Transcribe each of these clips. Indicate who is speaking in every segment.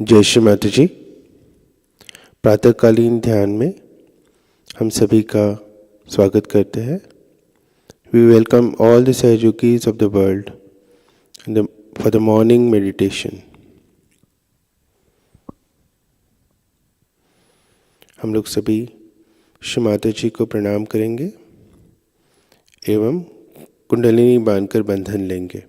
Speaker 1: जय श्री माताजी। प्रातःकालीन ध्यान में हम सभी का स्वागत करते हैं। वी वेलकम ऑल द सहयोगीज of the world for the morning meditation. हम लोग सभी श्री माताजी को प्रणाम करेंगे एवं कुंडलिनी बांधकर बंधन लेंगे।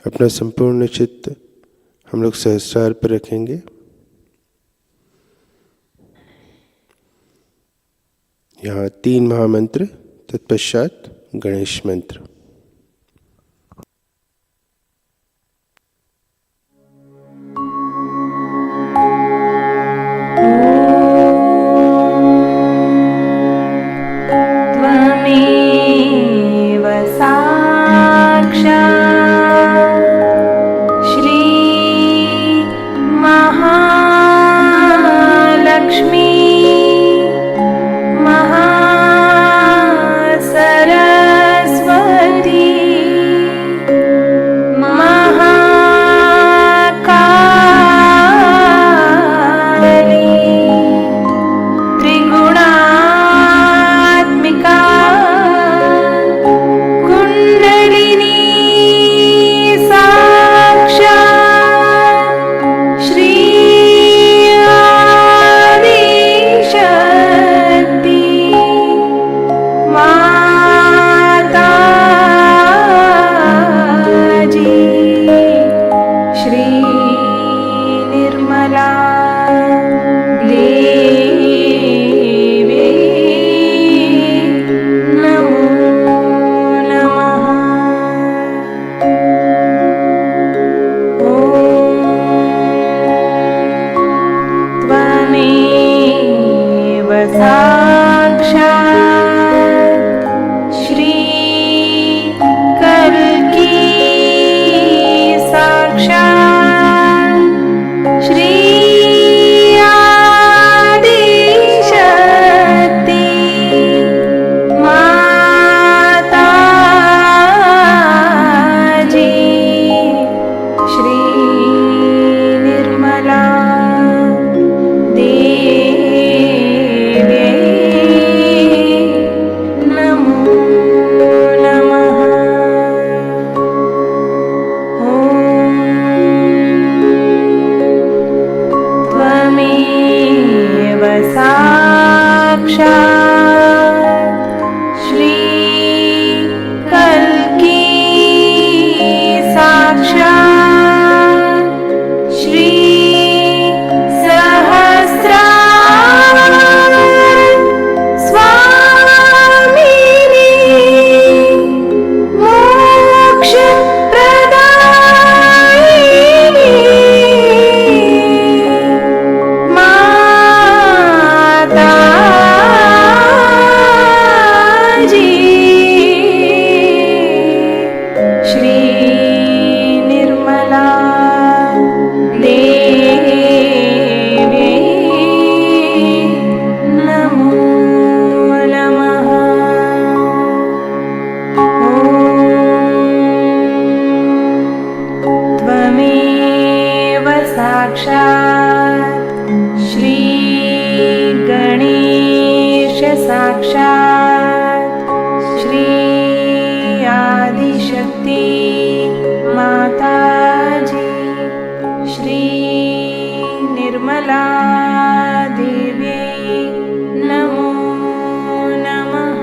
Speaker 1: अपना संपूर्ण चित्त हम लोग सहस्रार पर रखेंगे। यहाँ 3 महामंत्र, तत्पश्चात गणेश मंत्र।
Speaker 2: त्वमेव साक्षात् श्री महालक्ष्मी महासरस्वती महाकाली त्रिगुणात्मिका कुण्डलिनी साक्षात् श्री आदिशक्ति माताजी श्री निर्मला देवी नमो नमः। त्वमेव साक्षात् श्री कल्की साक्षात् श्री आदिशक्ति माताजी श्री निर्मला देवी नमो नमः। त्वमेव साक्षात् श्री कल्की साक्षात् श्री सहस्रार स्वामिनी मोक्षप्रदायिनी माताजी श्री निर्मला देवी नमो नमः। त्वमेव साक्षात् श्री गणेश साक्षात् श्री आदिशक्ति माताजी श्री निर्मला देवी नमो नमः।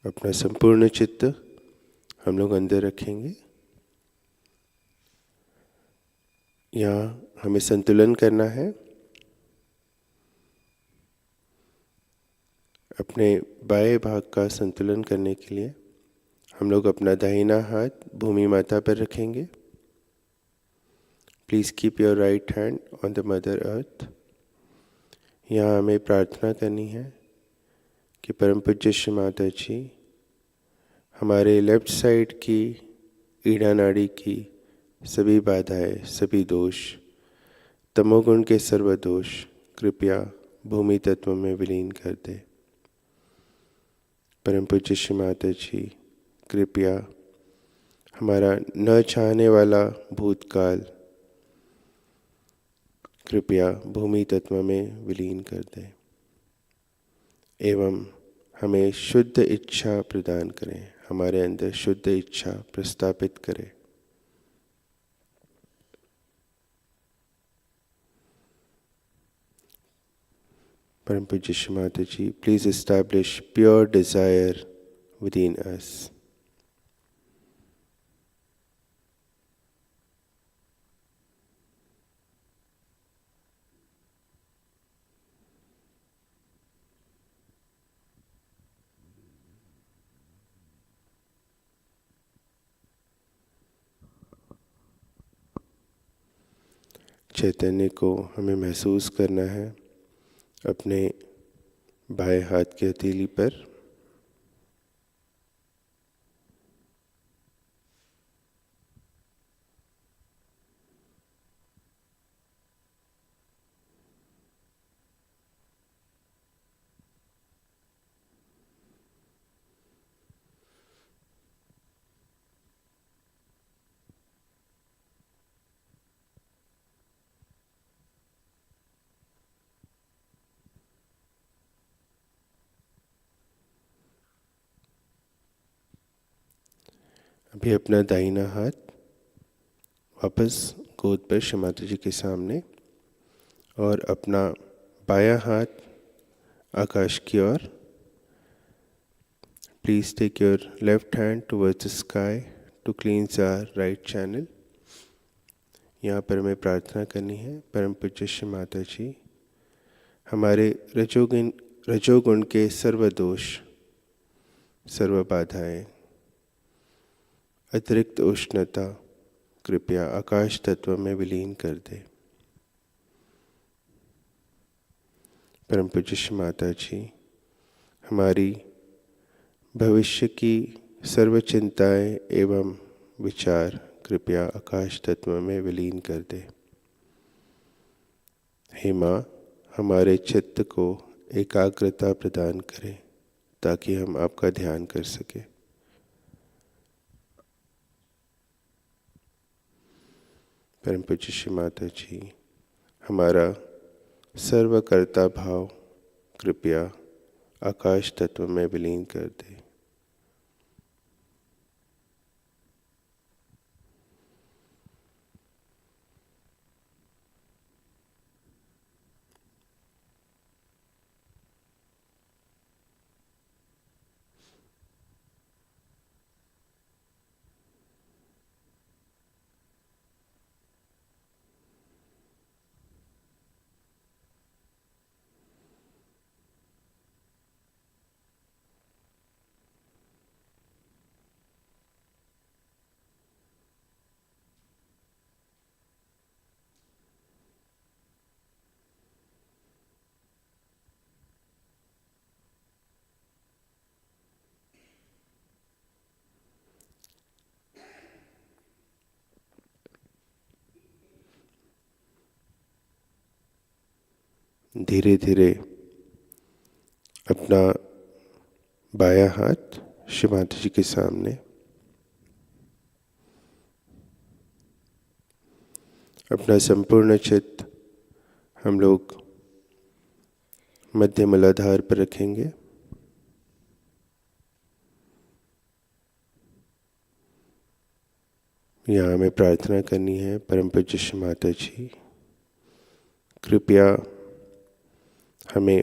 Speaker 1: अपना संपूर्ण चित्त हम लोग अंदर रखेंगे। यहाँ हमें संतुलन करना है। अपने बाएं भाग का संतुलन करने के लिए हम लोग अपना दाहिना हाथ भूमि माता पर रखेंगे। Please keep your right hand on the mother earth. यहाँ हमें प्रार्थना करनी है कि परम पूज्य श्री माता जी हमारे लेफ्ट साइड की ईड़ा नाड़ी की सभी बाधाएं, सभी दोष, तमोगुण के सर्व दोष कृपया भूमि तत्व में विलीन कर दे। परम पूज्य श्री माता जी कृपया हमारा न चाहने वाला भूतकाल कृपया भूमि तत्व में विलीन कर दें एवं हमें शुद्ध इच्छा प्रदान करें, हमारे अंदर शुद्ध इच्छा प्रस्थापित करें। परम पूज्य Shri Mataji, please establish pure desire within us. चैतन्य को हमें महसूस करना है अपने बाएं हाथ की हथेली पर। अभी अपना दाहिना हाथ वापस गोद पर श्री माताजी के सामने और अपना बायां हाथ आकाश की ओर। Please take your left hand towards the sky to cleanse our right channel. यहाँ पर हमें प्रार्थना करनी है, परम पूज्य श्री माताजी हमारे रजोगुण के सर्व दोष, सर्व बाधाएं, अतिरिक्त उष्णता कृपया आकाश तत्व में विलीन कर दे। परम पूज्य श्री माताजी हमारी भविष्य की सर्व चिंताएं एवं विचार कृपया आकाश तत्व में विलीन कर दे। हे माँ, हमारे चित्त को एकाग्रता प्रदान करें ताकि हम आपका ध्यान कर सकें। परम पूज्य श्री माताजी हमारा सर्वकर्ता भाव कृपया आकाश तत्व में विलीन कर दे। धीरे धीरे अपना बायां हाथ श्री माताजी के सामने, अपना संपूर्ण चित्त हम लोग मध्य मूलाधार पर रखेंगे। यहाँ हमें प्रार्थना करनी है, परम पूज्य श्री माताजी कृपया हमें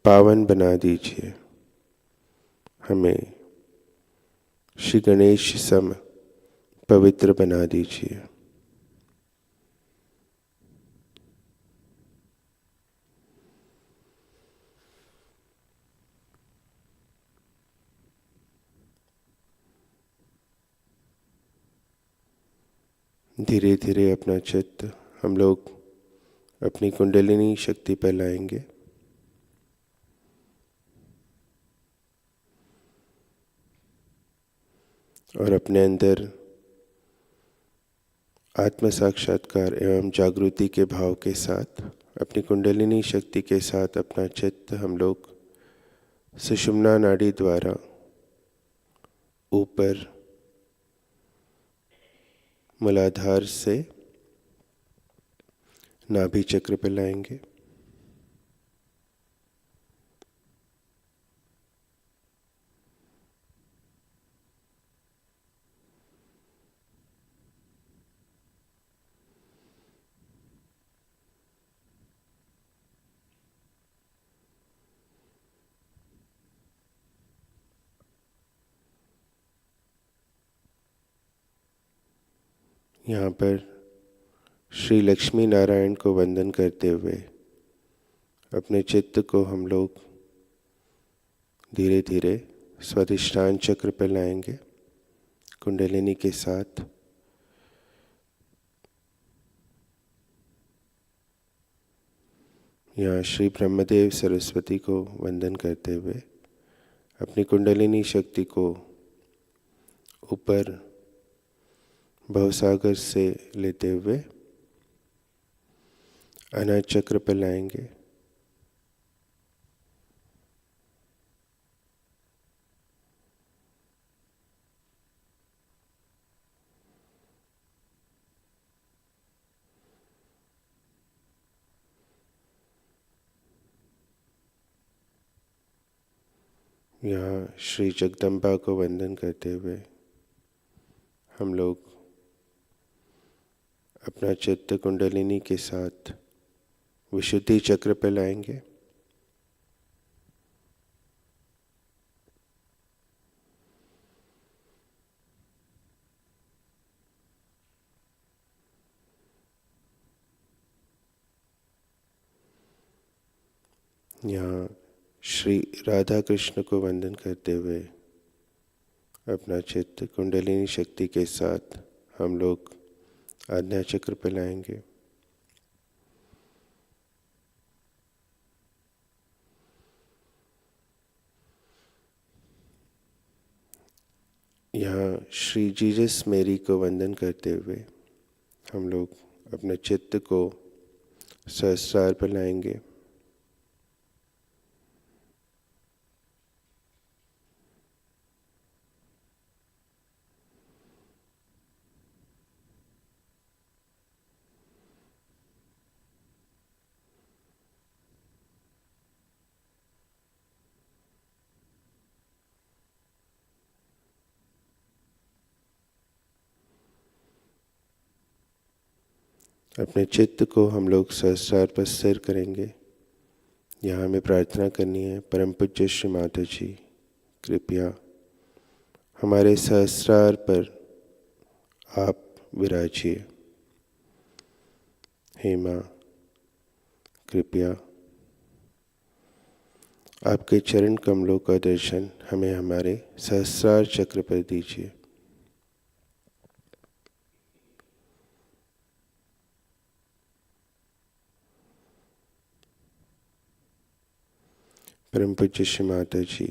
Speaker 1: पावन बना दीजिए, हमें श्री गणेश सम पवित्र बना दीजिए। धीरे धीरे अपना चित्त हम लोग अपनी कुंडलिनी शक्ति पर लाएंगे। और अपने अंदर आत्म साक्षात्कार एवं जागृति के भाव के साथ, अपनी कुंडलिनी शक्ति के साथ अपना चित्त हम लोग सुषुम्ना नाड़ी द्वारा ऊपर मूलाधार से नाभि चक्र पर लाएंगे। यहाँ पर श्री लक्ष्मी नारायण को वंदन करते हुए अपने चित्त को हम लोग धीरे धीरे स्वाधिष्ठान चक्र पर लाएंगे कुंडलिनी के साथ। यहाँ श्री ब्रह्मदेव सरस्वती को वंदन करते हुए अपनी कुंडलिनी शक्ति को ऊपर भवसागर से लेते हुए अनाज चक्र पर लाएंगे। यहाँ श्री जगदम्बा को वंदन करते हुए हम लोग अपना चित्त कुंडलिनी के साथ विशुद्धि चक्र पर लाएंगे। यहाँ श्री राधा कृष्ण को वंदन करते हुए अपना चित्त कुंडलिनी शक्ति के साथ हम लोग आज्ञा चक्र पर लाएंगे। यहाँ श्री जीसस मेरी को वंदन करते हुए हम लोग अपने चित्त को सहस्रार पर लाएंगे। अपने चित्त को हम लोग सहस्रार पर स्थिर करेंगे। यहाँ हमें प्रार्थना करनी है, परम पूज्य श्री माताजी कृपया हमारे सहस्रार पर आप विराजिए। हे माँ, कृपया आपके चरण कमलों का दर्शन हमें हमारे सहस्रार चक्र पर दीजिए। परम पूज्य श्री माता जी,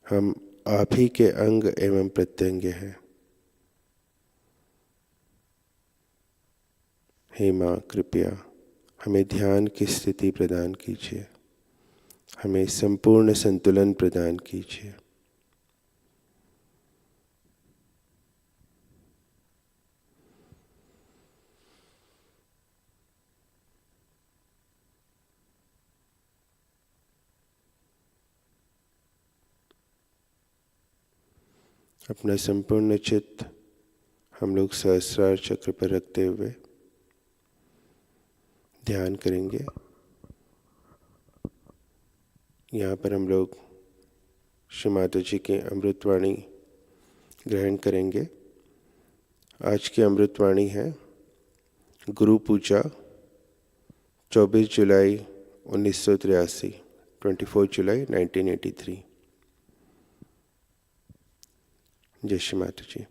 Speaker 1: हम आप ही के अंग एवं प्रत्यंग हैं। हे माँ, कृपया हमें ध्यान की स्थिति प्रदान कीजिए, हमें संपूर्ण संतुलन प्रदान कीजिए। अपना संपूर्ण चित्त हम लोग सहस्रार चक्र पर रखते हुए ध्यान करेंगे। यहाँ पर हम लोग श्री माता जी की अमृतवाणी ग्रहण करेंगे। आज की अमृतवाणी है गुरु पूजा 24 जुलाई 1983, 24 जुलाई 1983। जय श्री माता जी।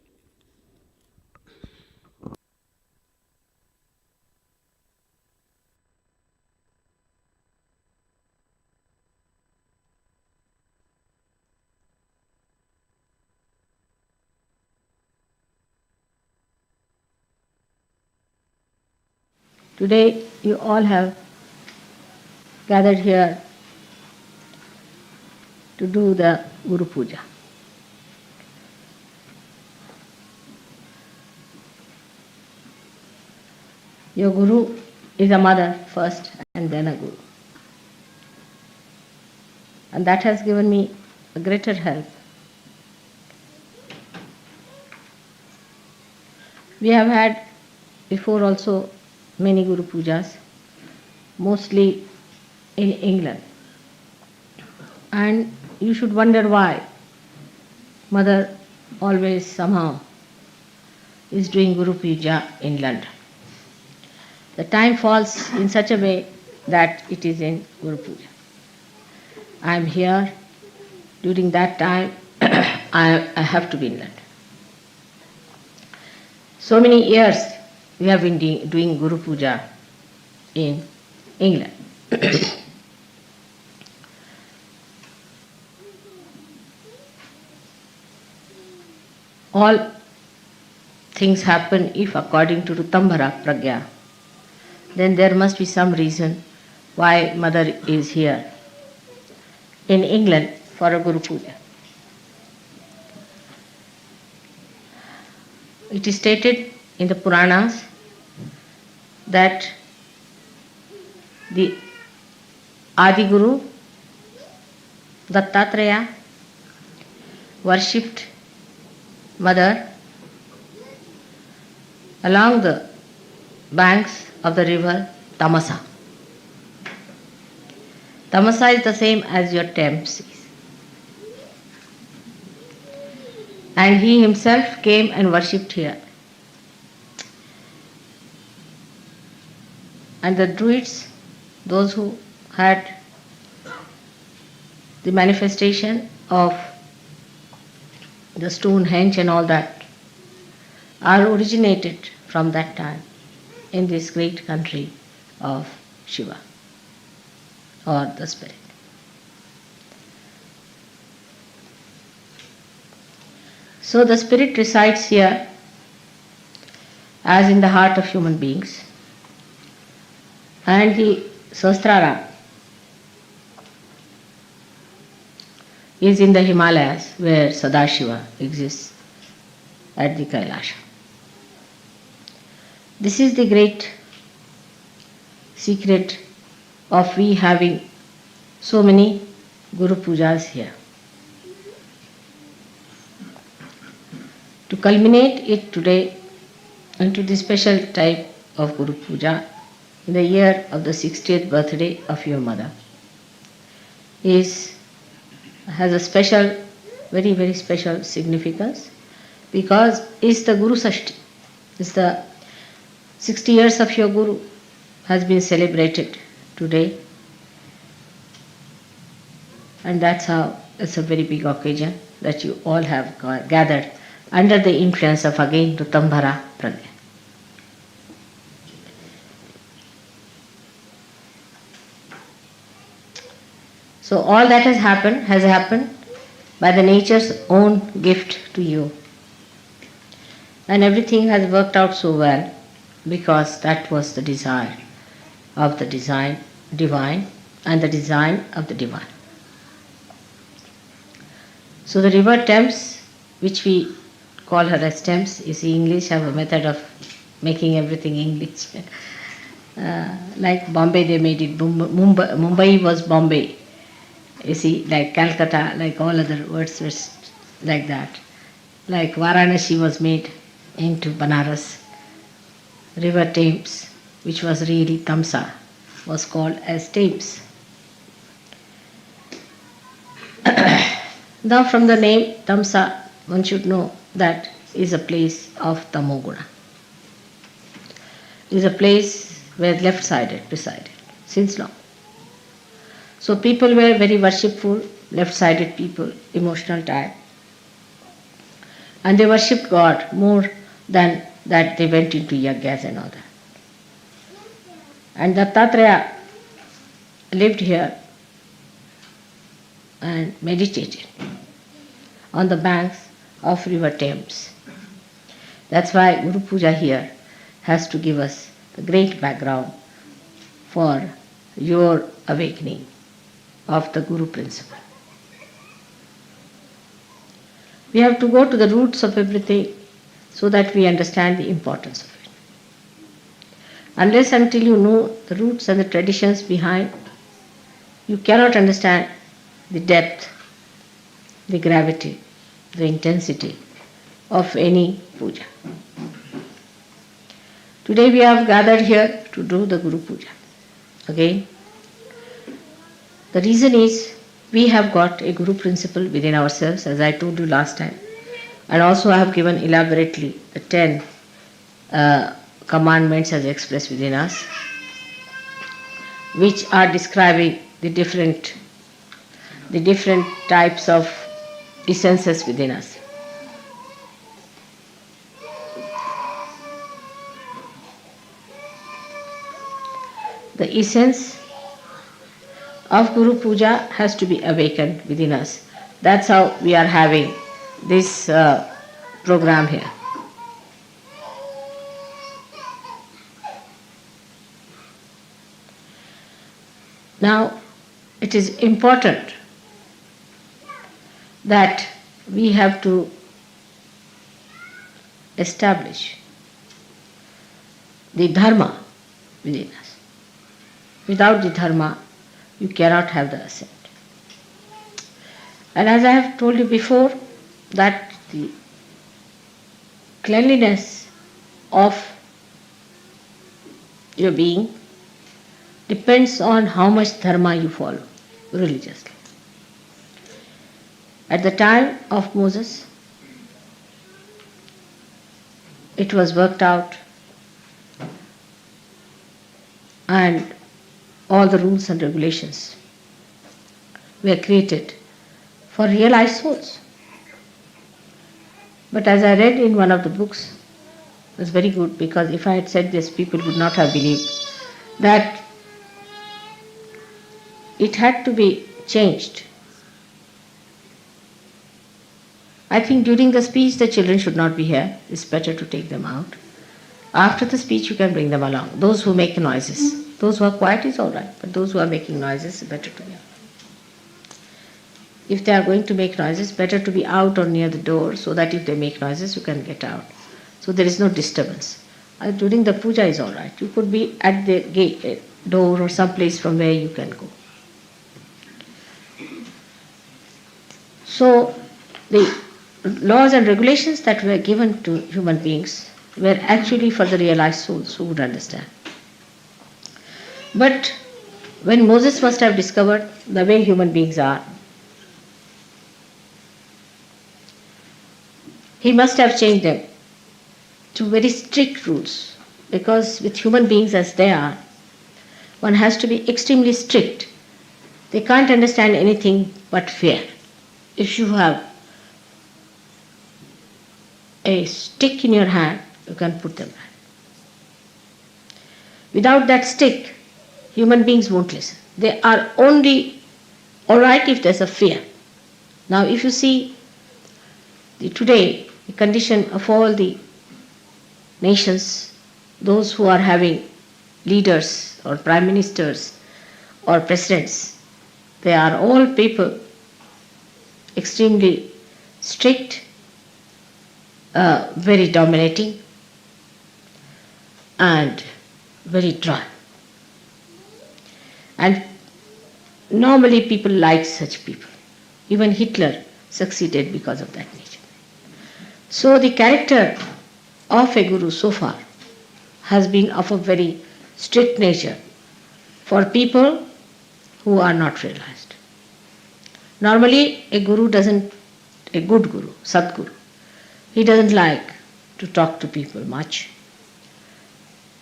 Speaker 3: Today you all have gathered here to do the Guru Puja. Your Guru is a mother first and then a Guru. And that has given me a greater help. We have had before also many Guru Pujas, mostly in England. And you should wonder why Mother always somehow is doing Guru Puja in London. The time falls in such a way that it is in Guru Puja. I am here. During that time, I have to be in London. So many years we have been doing Guru Puja in England. All things happen if according to Rutambhara Pragya, then there must be some reason why Mother is here in England for a Guru Puja. It is stated in the Puranas that the Adi Guru Dattatreya worshipped Mother along the banks of the river Tamasa. Tamasa is the same as your Thames is. And he himself came and worshipped here. And the Druids, those who had the manifestation of the Stonehenge and all that, are originated from that time in this great country of Shiva or the spirit. So the spirit resides here as in the heart of human beings, and the Sahasrara is in the Himalayas where Sadashiva exists at the Kailasha. This is the great secret of we having so many Guru Pujas here. To culminate it today into the special type of Guru Puja in the year of the 60th birthday of your mother has a special, very, very special significance, because it's the Guru Sashti. It's the 60 years of your Guru has been celebrated today, and that's how it's a very big occasion that you all have gathered under the influence of again Rutambhara Pragya. So all that has happened by the nature's own gift to you. And everything has worked out so well because that was the desire of the divine and the design of the divine. So the river Thames, which we call her as Thames, you see English have a method of making everything English. Like Bombay they made it, Mumbai was Bombay. You see, like Calcutta, like all other words were like that. Like Varanasi was made into Banaras. River Thames, which was really Tamsa, was called as Thames. Now from the name Tamsa, one should know that is a place of Tamoguna. Is a place where left-sided resided since long. So people were very worshipful, left-sided people, emotional type. And they worshipped God more than that they went into yajnas and all that. And Dattatreya lived here and meditated on the banks of river Thames. That's why Guru Puja here has to give us the great background for your awakening of the Guru principle. We have to go to the roots of everything so that we understand the importance of it. Unless until you know the roots and the traditions behind, you cannot understand the depth, the gravity, the intensity of any puja. Today we have gathered here to do the Guru Puja. Again, the reason is we have got a Guru principle within ourselves, as I told you last time, and also I have given elaborately the 10 commandments as expressed within us, which are describing the different types of essences within us. The essence of Guru Puja has to be awakened within us. That's how we are having this program here. Now, it is important that we have to establish the dharma within us. Without the dharma, you cannot have the ascent. And as I have told you before, that the cleanliness of your being depends on how much dharma you follow religiously. At the time of Moses, it was worked out, and all the rules and regulations were created for realized souls. But as I read in one of the books, it was very good, because if I had said this, people would not have believed, that it had to be changed. I think during the speech the children should not be here. It's better to take them out. After the speech you can bring them along. Those who make noises. Those who are quiet is all right, but those who are making noises, better to be out. If they are going to make noises, better to be out or near the door, so that if they make noises you can get out. So there is no disturbance. During the puja is all right. You could be at the gate, door, or some place from where you can go. So the laws and regulations that were given to human beings were actually for the realized souls who would understand. But when Moses must have discovered the way human beings are, he must have changed them to very strict rules, because with human beings as they are, one has to be extremely strict. They can't understand anything but fear. If you have a stick in your hand, you can put them back. Without that stick, human beings won't listen. They are only alright if there's a fear. Now if you see today, the condition of all the nations, those who are having leaders or prime ministers or presidents, they are all people extremely strict, very dominating, and very dry. And normally people like such people. Even Hitler succeeded because of that nature. So the character of a guru so far has been of a very strict nature for people who are not realized. Normally a good guru, Sadguru, he doesn't like to talk to people much.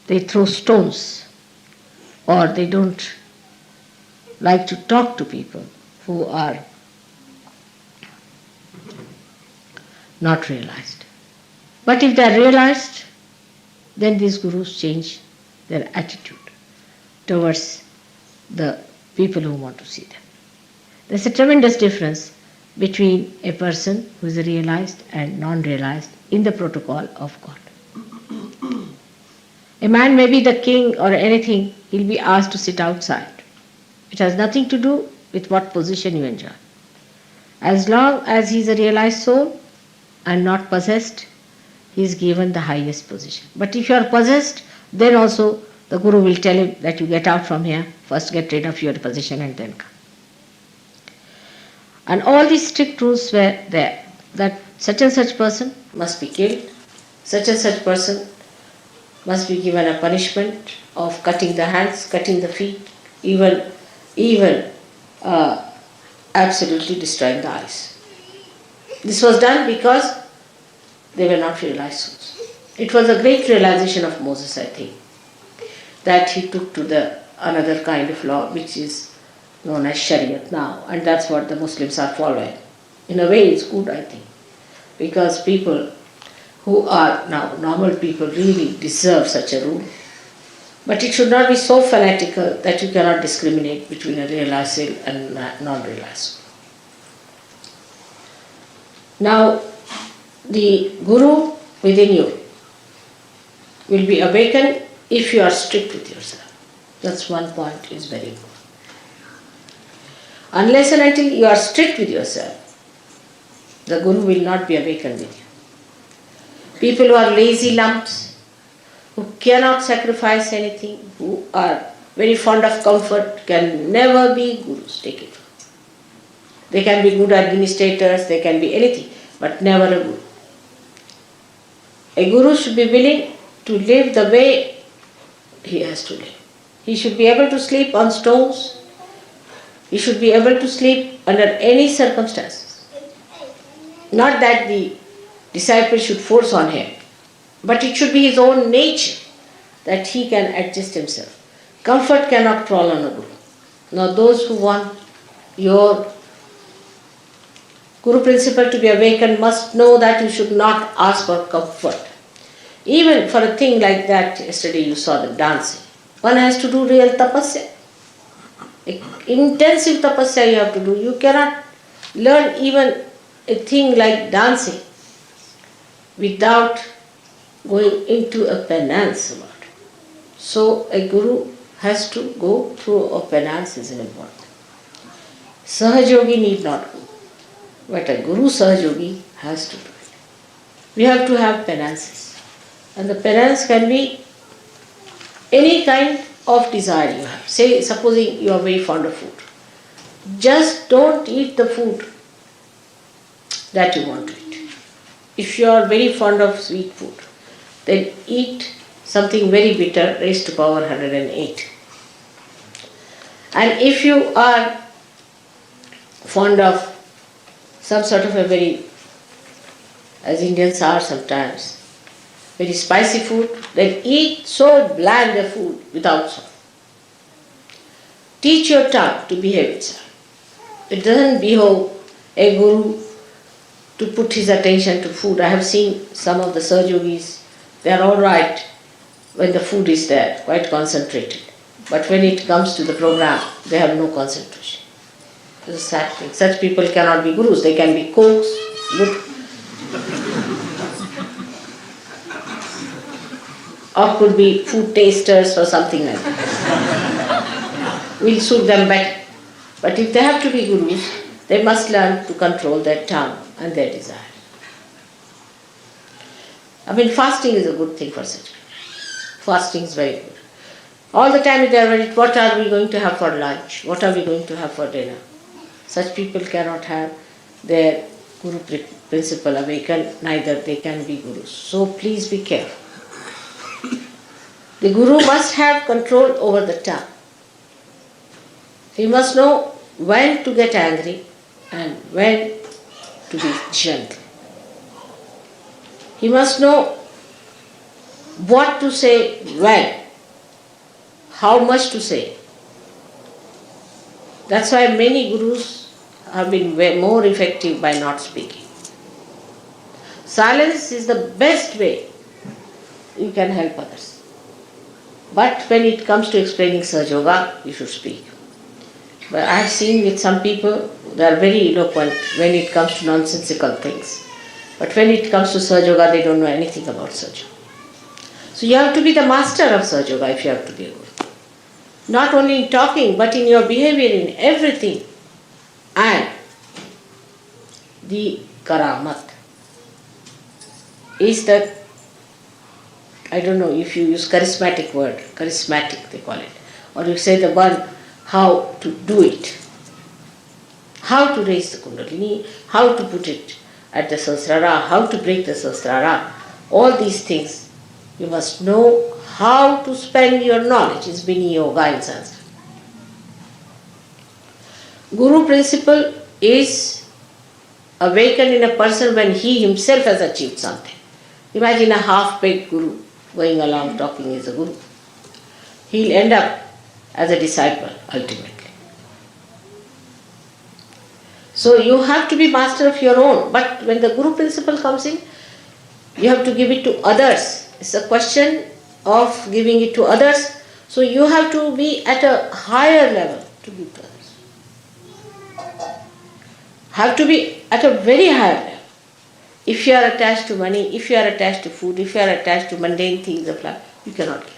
Speaker 3: They throw stones, or they don't like to talk to people who are not realized. But if they are realized, then these gurus change their attitude towards the people who want to see them. There's a tremendous difference between a person who is realized and non-realized in the protocol of God. A man may be the king or anything, he'll be asked to sit outside. It has nothing to do with what position you enjoy. As long as he is a realized soul and not possessed, he is given the highest position. But if you are possessed, then also The Guru will tell him that you get out from here, first get rid of your position and then come. And all these strict rules were there, that such and such person must be killed, such and such person must be given a punishment of cutting the hands, cutting the feet, even absolutely destroying the eyes. This was done because they were not realized souls. It was a great realization of Moses, I think, that he took to the another kind of law which is known as Shariat now, and that's what the Muslims are following. In a way it's good, I think, because people who are now normal people really deserve such a rule. But it should not be so fanatical that you cannot discriminate between a realized soul and non-realized soul. Now, the Guru within you will be awakened if you are strict with yourself. That's one point is very important. Unless and until you are strict with yourself, the Guru will not be awakened with you. People who are lazy lumps, who cannot sacrifice anything, who are very fond of comfort, can never be Gurus. Take it. They can be good administrators, they can be anything, but never a Guru. A Guru should be willing to live the way he has to live. He should be able to sleep on stones. He should be able to sleep under any circumstances. Not that the disciple should force on him, but it should be his own nature that he can adjust himself. Comfort cannot crawl on a Guru. Now those who want your Guru principle to be awakened must know that you should not ask for comfort. Even for a thing like that, yesterday you saw the dancing. One has to do real tapasya. Intensive tapasya you have to do. You cannot learn even a thing like dancing without going into a penance about it. So a Guru has to go through a penance is important. Sahajayogi need not go, but a Guru Sahajayogi has to do it. We have to have penances. And the penance can be any kind of desire you have. Say, supposing you are very fond of food. Just don't eat the food that you want to eat. If you are very fond of sweet food, then eat something very bitter, raised to power 108. And if you are fond of some sort of a very, as Indians are sometimes, very spicy food, then eat so bland a food without salt. Teach your tongue to behave itself. It doesn't behove a Guru to put his attention to food. I have seen some of the Sahaja-yogis, they are all right when the food is there, quite concentrated. But when it comes to the program, they have no concentration. It's a sad thing. Such people cannot be Gurus. They can be cooks, good, or could be food tasters or something like that. We'll suit them better. But if they have to be Gurus, they must learn to control their tongue and their desire. I mean, fasting is a good thing for such people. Fasting is very good. All the time they are worried, what are we going to have for lunch? What are we going to have for dinner? Such people cannot have their Guru principle awakened, neither they can be Gurus. So please be careful. The Guru must have control over the tongue. He must know when to get angry and when to be gentle. He must know what to say when, how much to say. That's why many Gurus have been more effective by not speaking. Silence is the best way you can help others. But when it comes to explaining Sahajayoga, you should speak. But I have seen with some people, they are very eloquent when it comes to nonsensical things. But when it comes to Sahajayoga, they don't know anything about Sahajayoga. So you have to be the master of Sahajayoga if you have to be a Guru. Not only in talking, but in your behavior, in everything. And the karamat is the I don't know if you use charismatic word, charismatic they call it, or you say the one how to do it, how to raise the Kundalini, how to put it at the Sahasrara, how to break the Sahasrara, all these things you must know how to spend your knowledge. Is Bini Yoga in Sanskrit. Guru principle is awakened in a person when he himself has achieved something. Imagine a half-baked guru going along talking as a guru. He'll end up as a disciple ultimately. So you have to be master of your own. But when the guru principle comes in, you have to give it to others. It's a question of giving it to others. So you have to be at a higher level to give to others. Have to be at a very high level. If you are attached to money, if you are attached to food, if you are attached to mundane things of life, you cannot give.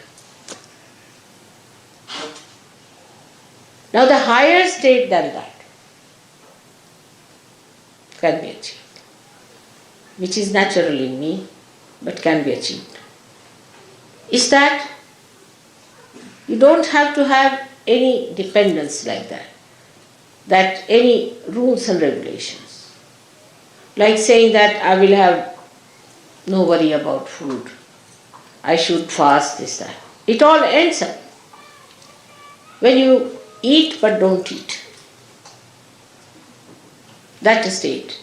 Speaker 3: Now the higher state than that can be achieved, which is natural in me, but can be achieved, is that you don't have to have any dependence like that any rules and regulations. Like saying that I will have no worry about food, I should fast, this, that. It all ends up when you eat but don't eat. That's the state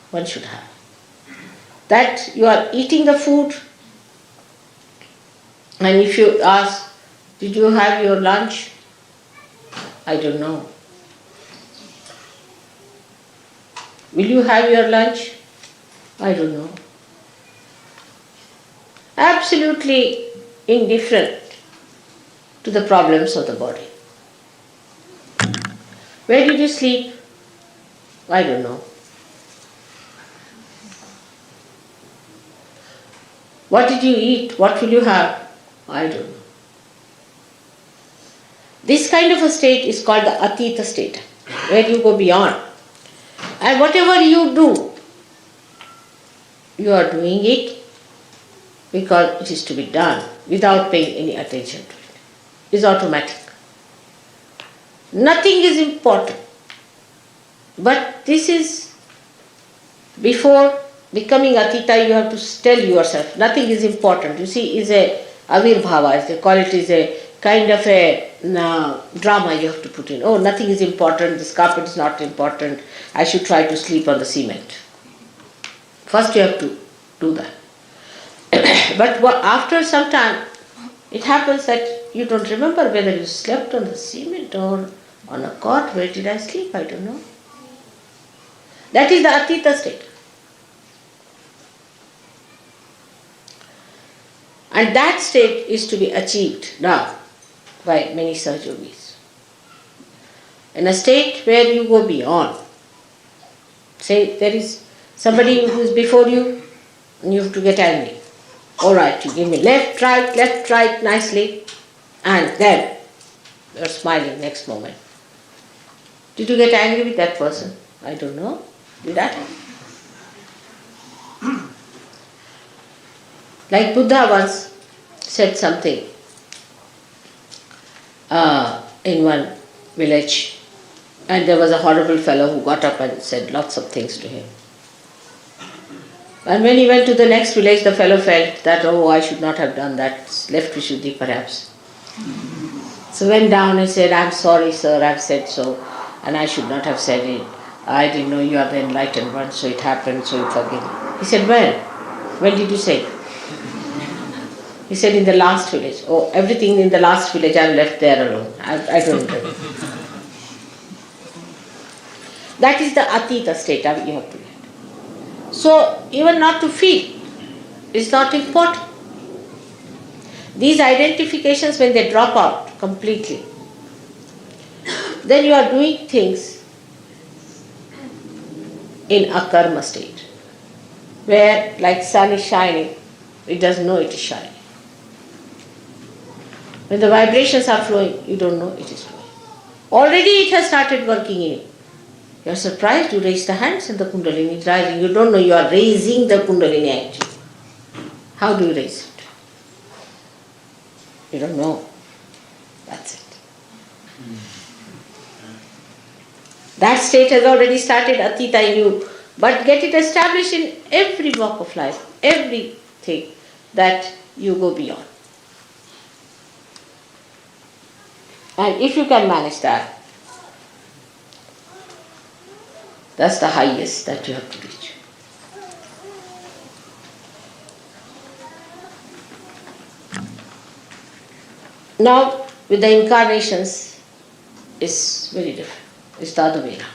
Speaker 3: one should have. That you are eating the food, and if you ask, did you have your lunch? I don't know. Will you have your lunch? I don't know. Absolutely indifferent to the problems of the body. Where did you sleep? I don't know. What did you eat? What will you have? I don't know. This kind of a state is called the Atita state, where you go beyond. And whatever you do, you are doing it because it is to be done without paying any attention to it. It is automatic. Nothing is important. But this is, before becoming Atita, you have to tell yourself, nothing is important. You see, is a avirbhava, as they call it, is a kind of a drama you have to put in. Oh, nothing is important, this carpet is not important, I should try to sleep on the cement. First you have to do that. But after some time, it happens that you don't remember whether you slept on the cement or on a cot. Where did I sleep? I don't know. That is the Atita state. And that state is to be achieved now by many Sahajogis. In a state where you go beyond. Say there is somebody who is before you and you have to get angry. All right, you give me left, right, nicely, and then you're smiling next moment. Did you get angry with that person? I don't know. Did I? Like Buddha once said something in one village, and there was a horrible fellow who got up and said lots of things to him. And when he went to the next village, the fellow felt that, oh, I should not have done that, left Vishuddhi perhaps. So went down and said, I'm sorry sir, I've said so, and I should not have said it. I didn't know you are the enlightened one, so it happened, so you forgive me. He said, when? When did you say? He said, in the last village. Oh, everything in the last village I've left there alone. I don't know. That is the Atita state you have to get. So, even not to feel is not important. These identifications, when they drop out completely, then you are doing things in a karma state, where like sun is shining, it doesn't know it is shining. When the vibrations are flowing, you don't know it is flowing. Already it has started working in you. You are surprised, you raise the hands and the Kundalini is rising. You don't know you are raising the Kundalini actually. How do you raise it? You don't know. That's it. That state has already started, Atita, in you. But get it established in every walk of life, everything that you go beyond. And if you can manage that, that's the highest that you have to reach. Now, with the incarnations, it's very different. It's the other way around.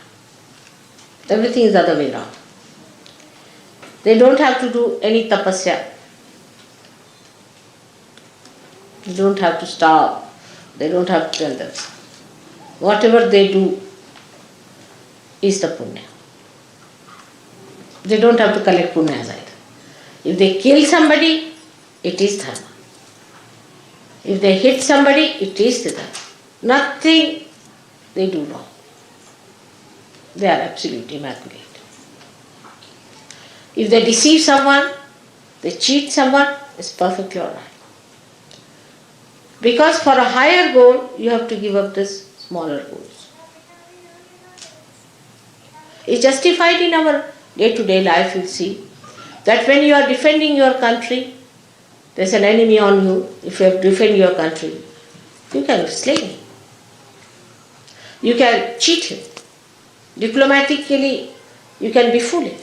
Speaker 3: Everything is the other way around. They don't have to do any tapasya. They don't have to starve. They don't have to tell them. Whatever they do is the punya. They don't have to collect punyas either. If they kill somebody, it is dharma. If they hit somebody, it is the dharma. Nothing they do wrong. They are absolutely immaculate. If they deceive someone, they cheat someone, it's perfectly alright. Because for a higher goal, you have to give up this smaller goals. It's justified in our day-to-day life, you'll see, that when you are defending your country, there's an enemy on you. If you have to defend your country, you can slay him. You can cheat him. Diplomatically, you can befool him.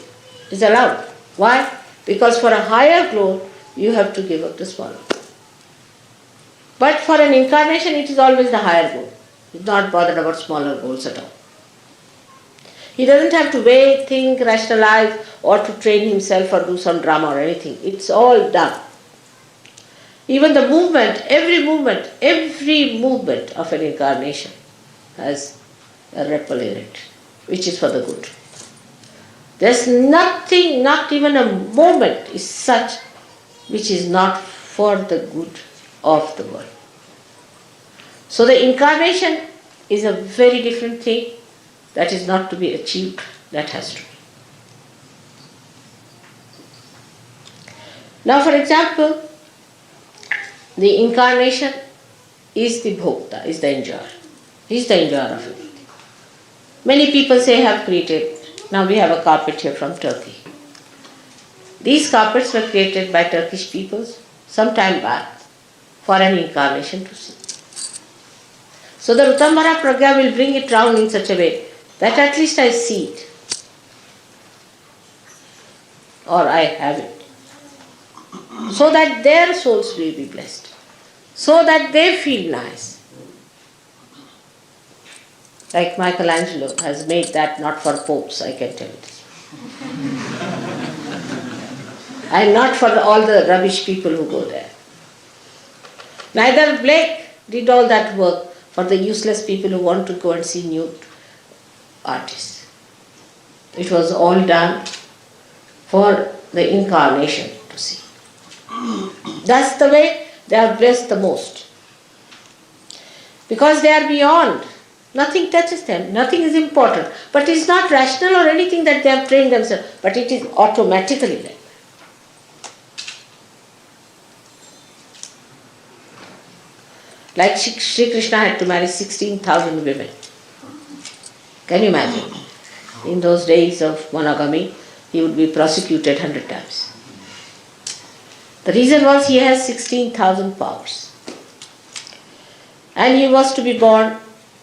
Speaker 3: It's allowed. Why? Because for a higher goal, you have to give up the smaller. But for an incarnation, it is always the higher goal. He's not bothered about smaller goals at all. He doesn't have to wait, think, rationalize, or to train himself or do some drama or anything. It's all done. Even the movement, every movement of an incarnation has a ripple in it, which is for the good. There's nothing, not even a moment is such which is not for the good of the world. So the incarnation is a very different thing that is not to be achieved, that has to be. Now, for example, the incarnation is the bhokta, is the enjoyer. He is the enjoyer of everything. Many people say have created. Now we have a carpet here from Turkey. These carpets were created by Turkish peoples some time back for an incarnation to see. So the Rutambara Pragya will bring it round in such a way that at least I see it. Or I have it. So that their souls will be blessed. So that they feel nice. Like Michelangelo has made that not for popes, I can tell you this. And not for all the rubbish people who go there. Neither Blake did all that work for the useless people who want to go and see nude artists. It was all done for the incarnation to see. That's the way they are blessed the most. Because they are beyond. Nothing touches them. Nothing is important. But it's not rational or anything that they have trained themselves. But it is automatically like that. Like Shri Krishna had to marry 16,000 women. Can you imagine? In those days of monogamy, he would be prosecuted 100 times. The reason was he has 16,000 powers. And he was to be born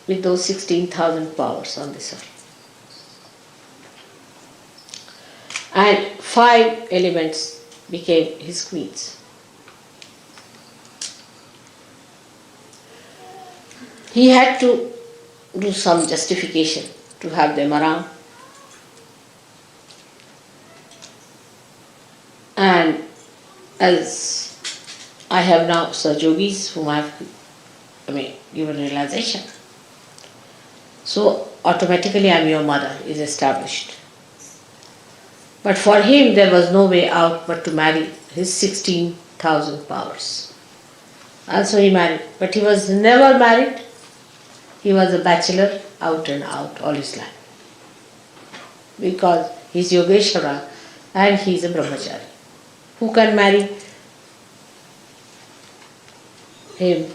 Speaker 3: with those 16,000 powers on this earth. And 5 elements became his queens. He had to do some justification to have them around. And as I have now Sahajayogis whom I have given realization. So automatically I am your mother is established. But for him there was no way out but to marry his 16,000 powers. Also he married, but he was never married. He was a bachelor out and out all his life. Because he is Yogeshwara and he is a brahmachari. Who can marry? him.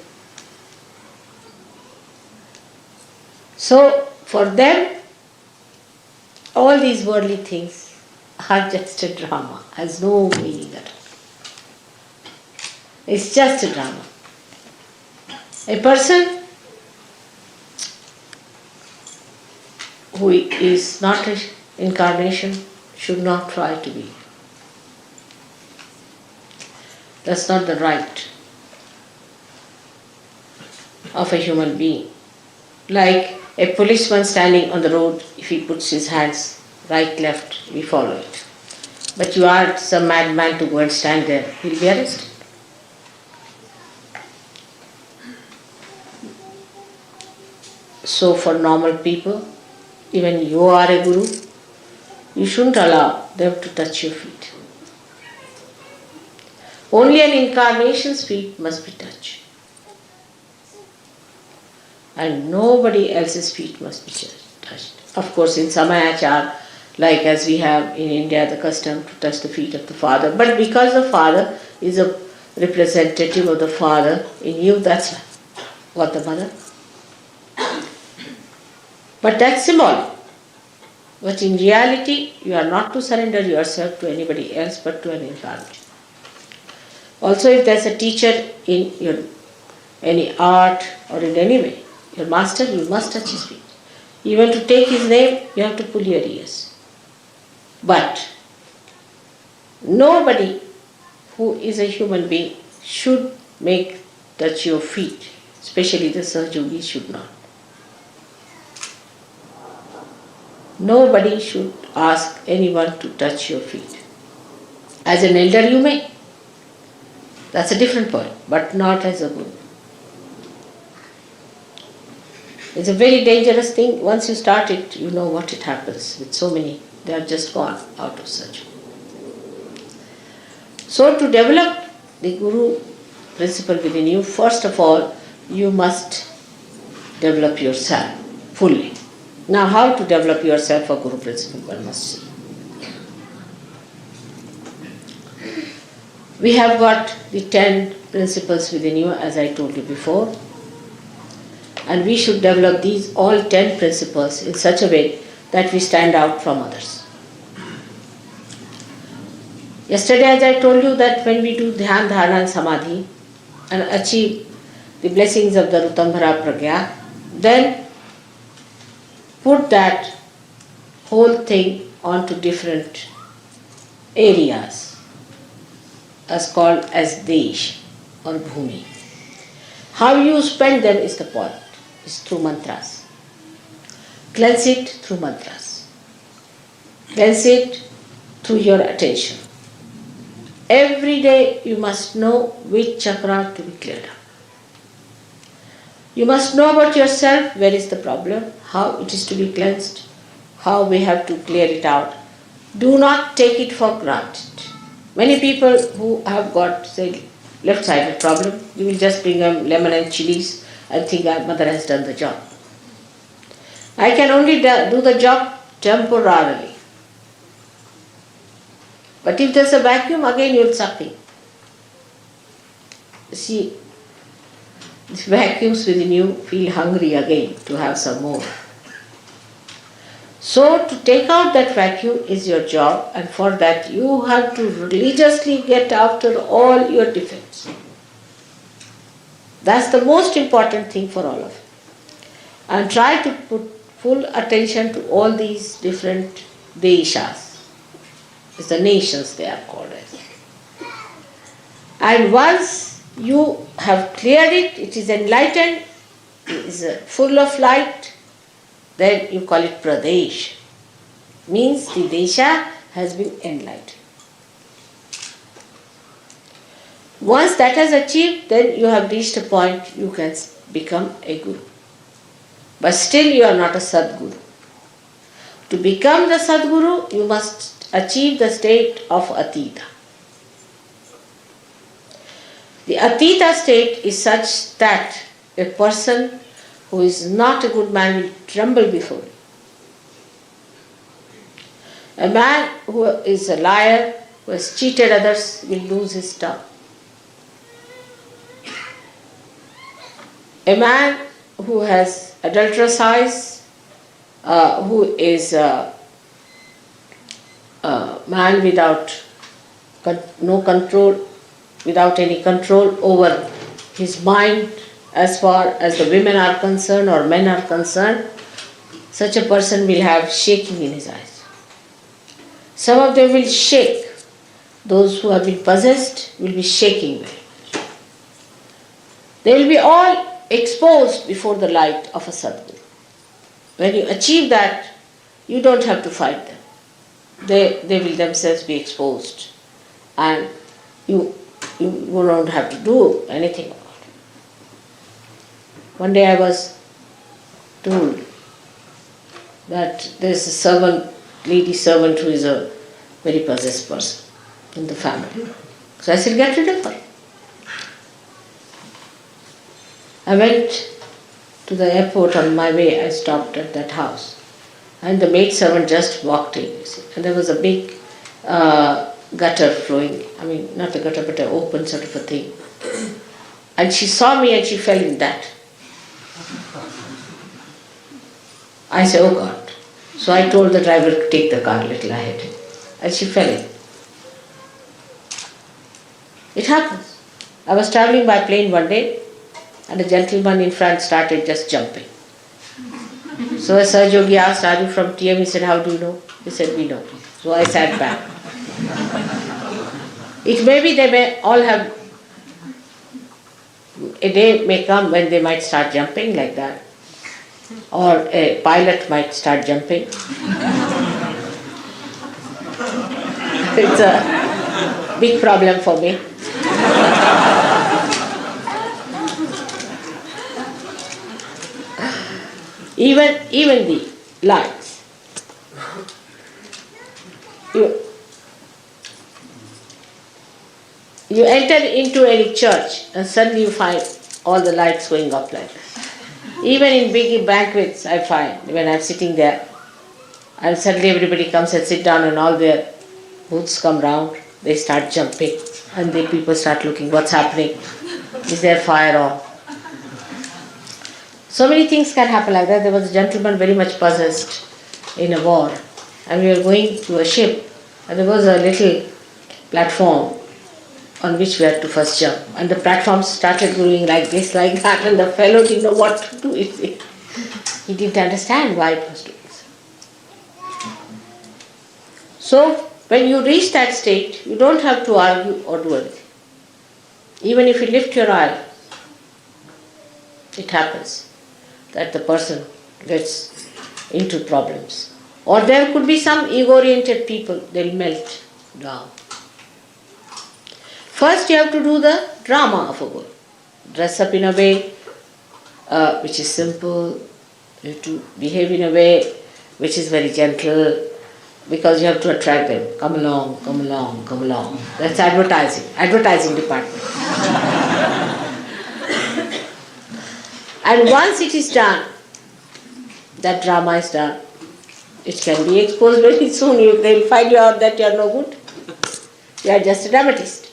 Speaker 3: So for them, all these worldly things are just a drama, has no meaning at all. It's just a drama. A person who is not an incarnation should not try to be. That's not the right of a human being. Like a policeman standing on the road, if he puts his hands right, left, we follow it. But you ask some madman to go and stand there, he'll be arrested. So for normal people, even you are a guru, you shouldn't allow them to touch your feet. Only an incarnation's feet must be touched. And nobody else's feet must be touched. Of course, in Samayachar, like as we have in India the custom to touch the feet of the father, but because the father is a representative of the father in you, that's what the mother. But that's symbolic. But in reality, you are not to surrender yourself to anybody else but to an incarnation. Also, if there's a teacher in your any art or in any way, your master, you must touch his feet. Even to take his name, you have to pull your ears. But nobody who is a human being should make touch your feet, especially the Sahajogis should not. Nobody should ask anyone to touch your feet. As an elder you may. That's a different point, but not as a guru. It's a very dangerous thing. Once you start it, you know what it happens with so many. They are just gone out of surgery. So to develop the guru principle within you, first of all, you must develop yourself fully. Now, how to develop yourself a guru principle, one must see. We have got the 10 principles within you, as I told you before, and we should develop these all 10 principles in such a way that we stand out from others. Yesterday, as I told you, that when we do Dhyan, Dharana and Samadhi and achieve the blessings of the Rutambhara Pragya, then put that whole thing onto different areas as called as Desh or Bhumi. How you spend them is the point, is through mantras. Cleanse it through mantras. Cleanse it through your attention. Every day you must know which chakra to be cleared up. You must know about yourself, where is the problem, how it is to be cleansed, how we have to clear it out. Do not take it for granted. Many people who have got, say, left-sided problem, you will just bring them lemon and chilies and think our mother has done the job. I can only do the job temporarily. But if there's a vacuum, again you're sucking. See, the vacuums within you feel hungry again to have some more. So to take out that vacuum is your job, and for that you have to religiously get after all your defects. That's the most important thing for all of you. And try to put full attention to all these different deshas. It's the nations they are called as. And once you have cleared it, it is enlightened, it is full of light, then you call it Pradesh. Means the Desha has been enlightened. Once that has achieved, then you have reached a point you can become a guru. But still you are not a Sadguru. To become the Sadguru, you must achieve the state of Atita. The Atita state is such that a person who is not a good man will tremble before you. A man who is a liar, who has cheated others, will lose his tongue. a man who has adulterous eyes, who is a man without no control, without any control over his mind as far as the women are concerned or men are concerned, such a person will have shaking in his eyes. Some of them will shake. Those who have been possessed will be shaking very much. They will be all exposed before the light of a Sadguru. When you achieve that, you don't have to fight them. They will themselves be exposed, and you don't have to do anything about it. One day I was told that there is a servant, lady servant, who is a very possessed person in the family. So I said, get rid of her. I went to the airport. On my way, I stopped at that house. And the maid servant just walked in, you see. And there was a big gutter flowing. I mean, not a gutter, but an open sort of a thing. And she saw me and she fell in that. I said, oh God. So I told the driver to take the car a little ahead. And she fell in. It happens. I was traveling by plane one day, and a gentleman in front started just jumping. So as Sahajayoga asked, are you from TM? He said, how do you know? He said, we know. So I sat back. It may be they may all have, a day may come when they might start jumping like that. Or a pilot might start jumping. It's a big problem for me. Even the lights. You enter into any church and suddenly you find all the lights going up like this. Even in big banquets, I find when I'm sitting there, and suddenly everybody comes and sit down and all their booths come round, they start jumping, and the people start looking, what's happening? Is there fire on? So many things can happen like that. There was a gentleman very much possessed in a war, and we were going to a ship, and there was a little platform on which we had to first jump. And the platform started going like this, like that, and the fellow didn't know what to do. He didn't understand why it was doing so. So, when you reach that state, you don't have to argue or do anything. Even if you lift your eye, it happens that the person gets into problems. Or there could be some ego-oriented people, they'll melt down. First you have to do the drama of a guru. Dress up in a way which is simple. You have to behave in a way which is very gentle, because you have to attract them. Come along, come along, come along. That's advertising department. And once it is done, that drama is done, it can be exposed very soon. They'll find you out that you are no good. You are just a dramatist.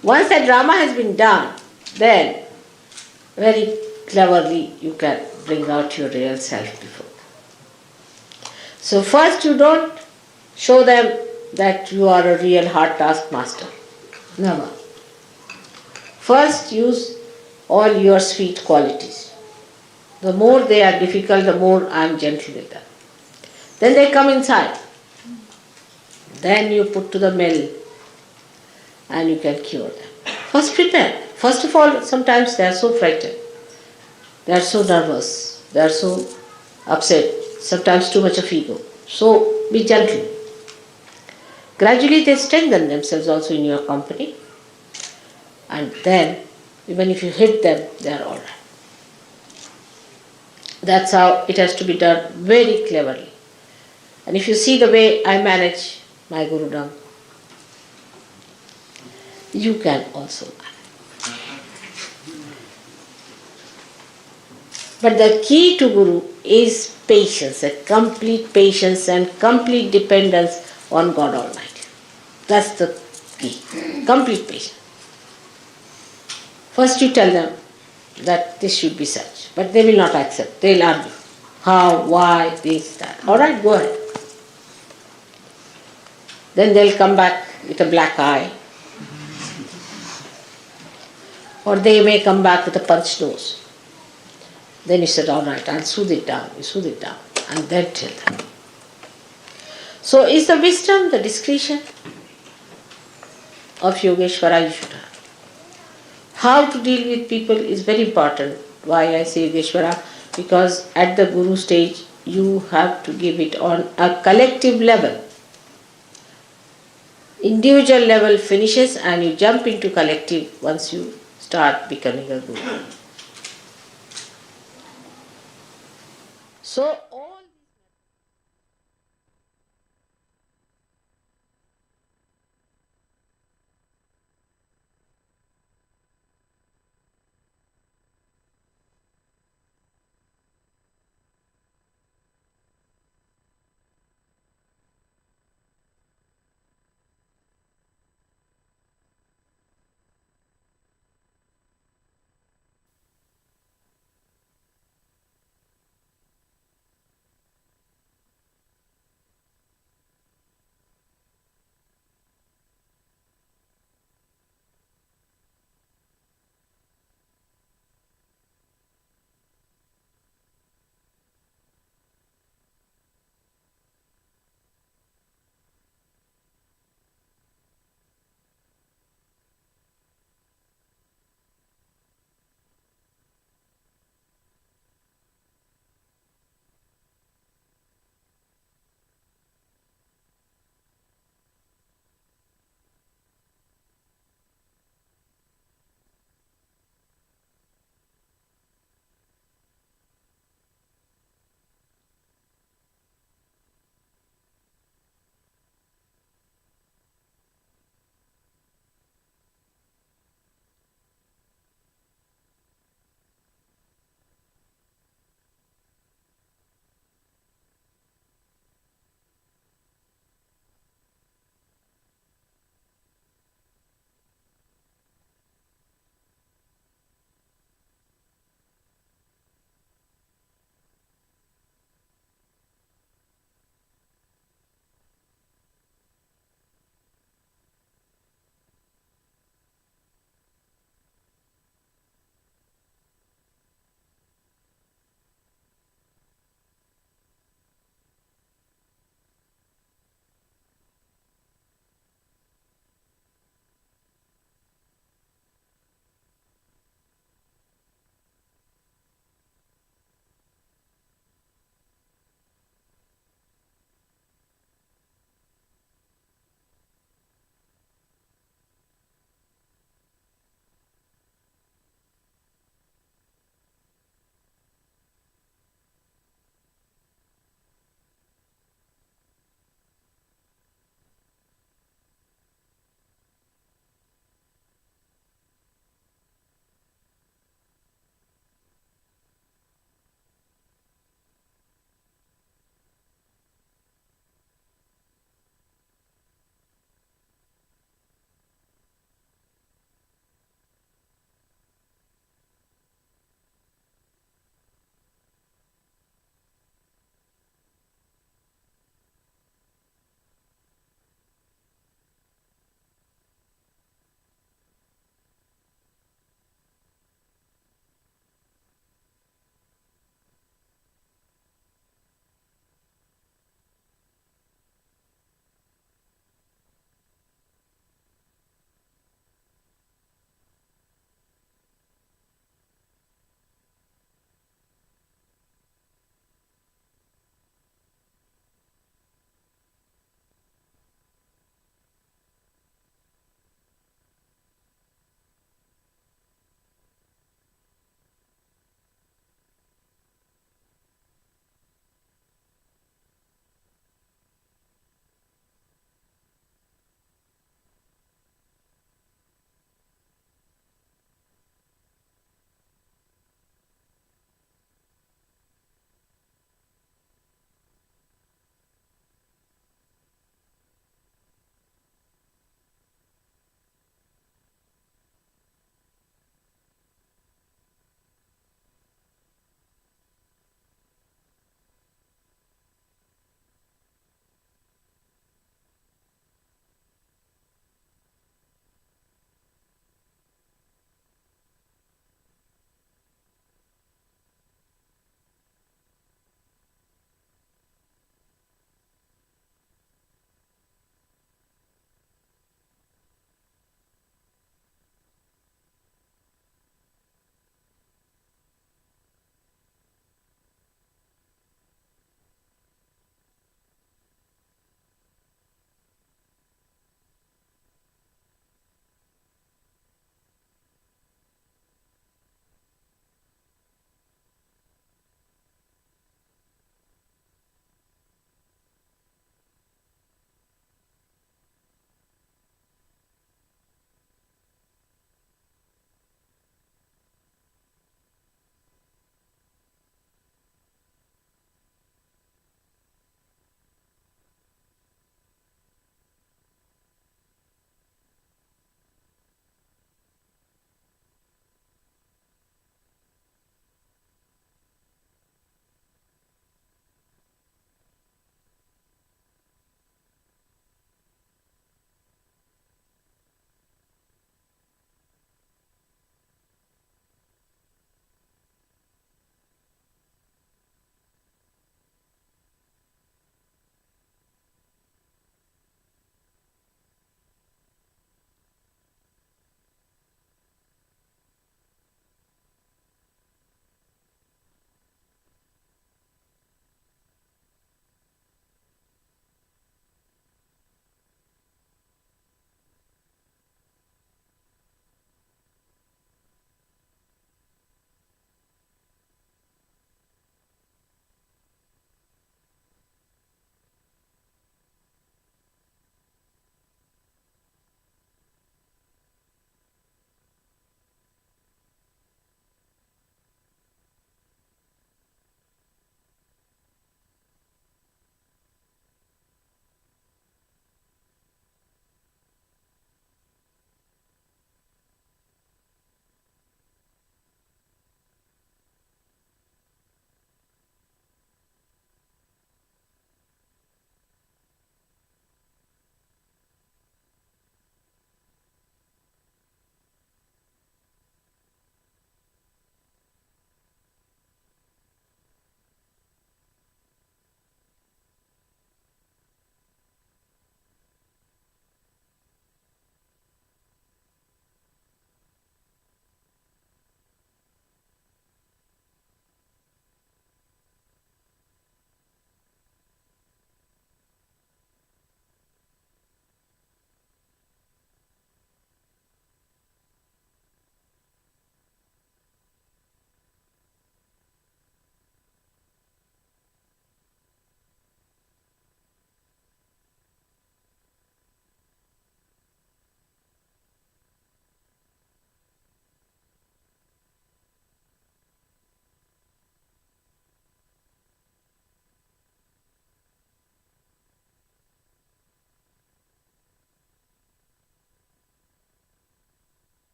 Speaker 3: Once that drama has been done, then very cleverly you can bring out your real self before. So first you don't show them that you are a real hard taskmaster. Never. First use all your sweet qualities. The more they are difficult, the more I am gentle with them. Then they come inside. Then you put to the mill and you can cure them. First prepare. First of all, sometimes they are so frightened. They are so nervous. They are so upset. Sometimes too much of ego. So be gentle. Gradually they strengthen themselves also in your company. And then, even if you hit them, they are all right. That's how it has to be done, very cleverly. And if you see the way I manage my Gurudam, you can also manage. But the key to Guru is patience, a complete patience and complete dependence on God Almighty. That's the key, complete patience. First you tell them, that this should be such. But they will not accept. They will argue. How, why, this, that. Alright, go ahead. Then they'll come back with a black eye. Or they may come back with a punched nose. Then you said, alright, I'll soothe it down. You soothe it down. And then tell them. So is the wisdom, the discretion of Yogeshwara you should have. How to deal with people is very important. Why I say Yogeshwara? Because at the Guru stage, you have to give it on a collective level. Individual level finishes and you jump into collective once you start becoming a Guru. So all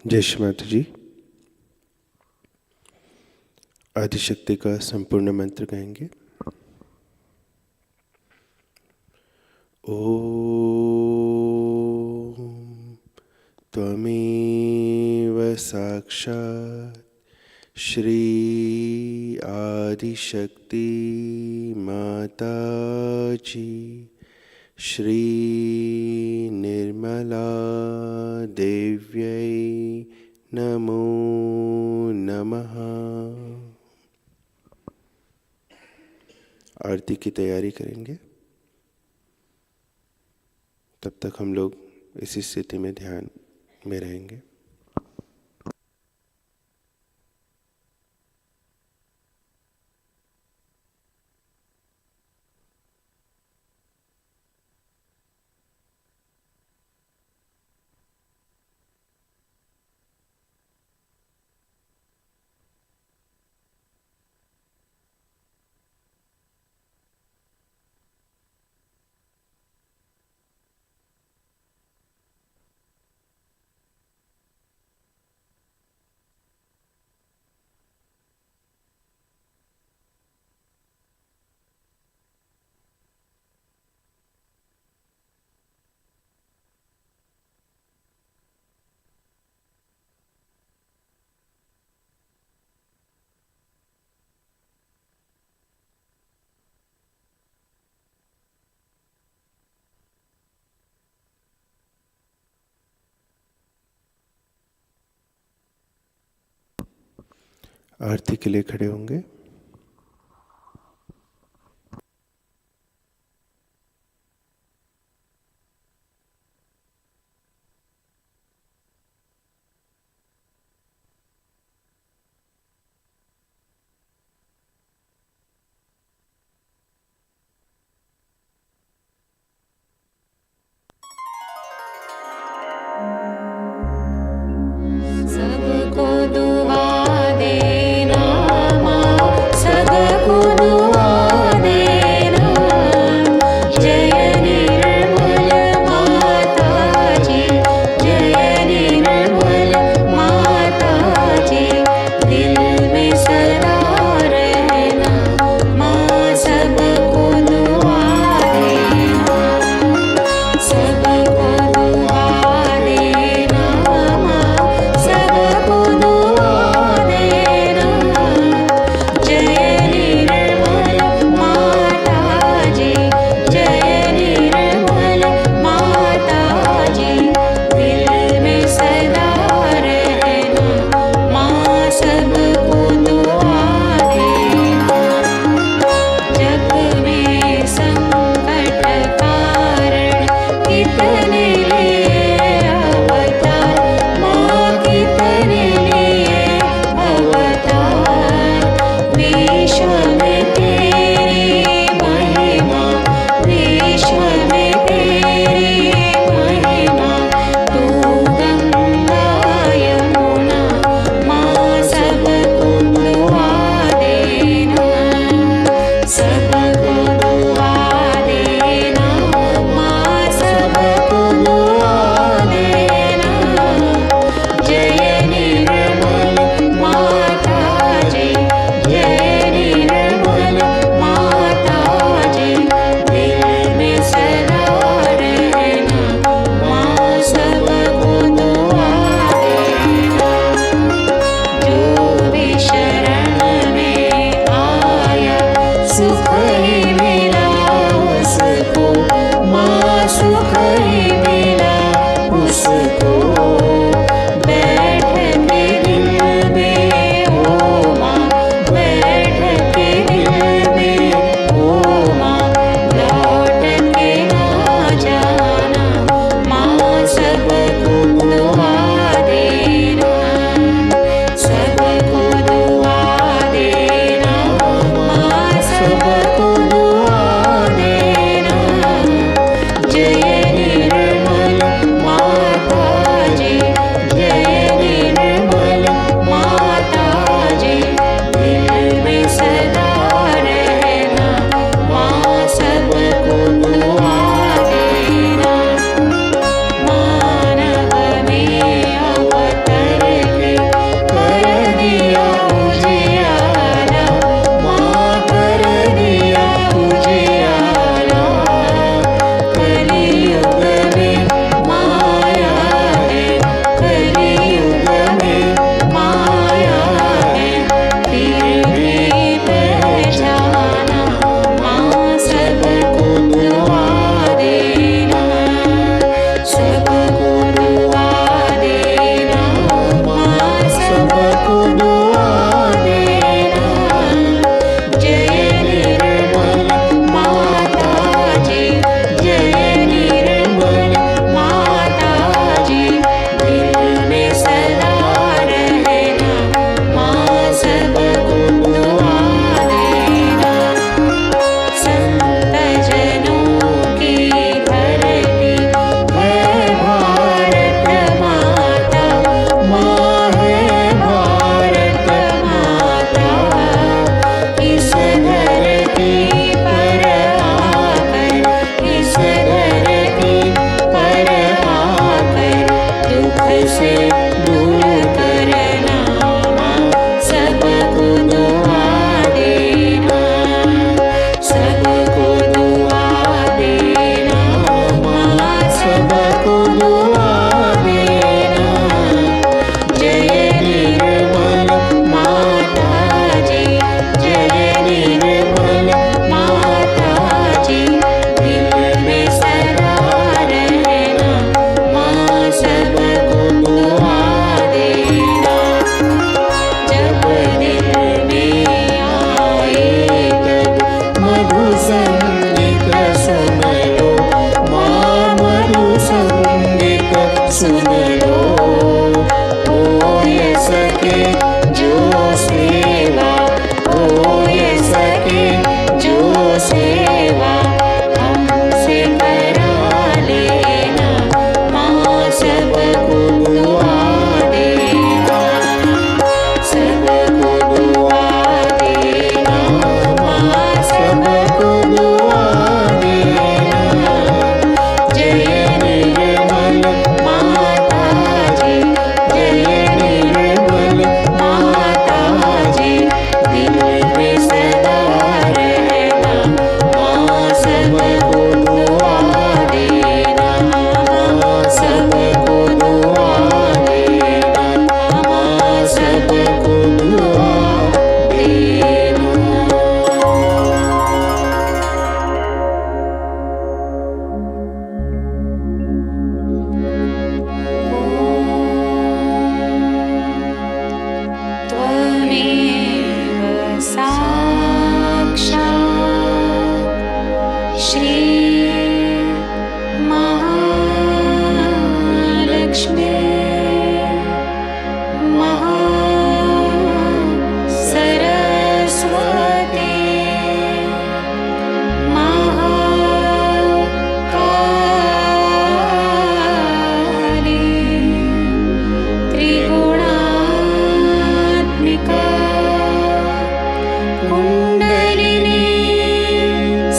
Speaker 1: जय श्री माताजी। आदिशक्ति का संपूर्ण मंत्र गाएंगे। ओम त्वमेव साक्षात् श्री आदिशक्ति माताजी श्री निर्मला देव्यै नमो नमः। आरती की तैयारी करेंगे। तब तक हम लोग इसी स्थिति में ध्यान में रहेंगे। आरती के लिए खड़े होंगे।
Speaker 2: सबको दुआ देना माँ, सबको दुआ देना। जय निर्मल माताजी, जय निर्मल माताजी। दिल में सदा रहना माँ, सबको दुआ देना। सबको दुआ देना माँ, सबको दुआ देना। जय निर्मल माताजी, जय निर्मल माताजी। दिल में सदा रहना माँ, सबको दुआ देना। जग में संकट कारण कितने लिए अवतार माँ, कितने लिए अवतार। विश्व में तेरी महिमा, विश्व में तेरी महिमा। तू गंगा यमुना माँ, सबको दुआ देना। सबको दुआ देना माँ, सबको दुआ देना। जय निर्मल माताजी, जय निर्मल माताजी। दिल में सदा रहना माँ, सबको दुआ देना। जो भी शरण में आया सुख ही मिला उसको माँ, सुख ही मिला उसको। बैठ के दिल में ओ माँ, बैठ के दिल में ओ माँ। लौट के ना जाना माँ, सबको दुआ देना। सबको दुआ देना माँ, सबको दुआ सुन लो, हो ये सके जो सेवा, हो ये सके जो सेवा हमसे करा लेना, माँ सबको दुआ देना, सबको दुआ देना, माँ सबको दुआ देना। जय निर्मल माताजी, जय निर्मल माताजी, दिल में सदा रहना, माँ सबको दुआ देना, माँ सबको दुआ देना, माँ सबको दुआ देना। त्वमेव साक्षात् श्री महालक्ष्मी महासरस्वती महाकाली त्रिगुणात्मिका कुण्डलिनी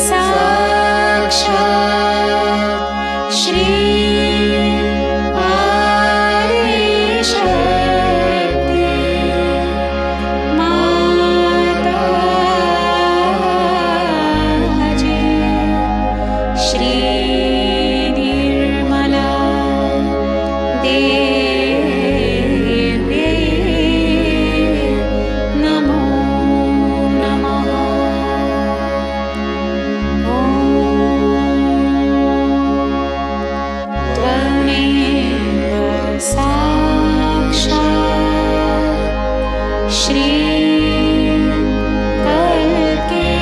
Speaker 2: साक्षात् श्री आदिशक्ति माताजी, श्री निर्मला देवी नमो नमः। त्वमेव साक्षात् श्री कल्की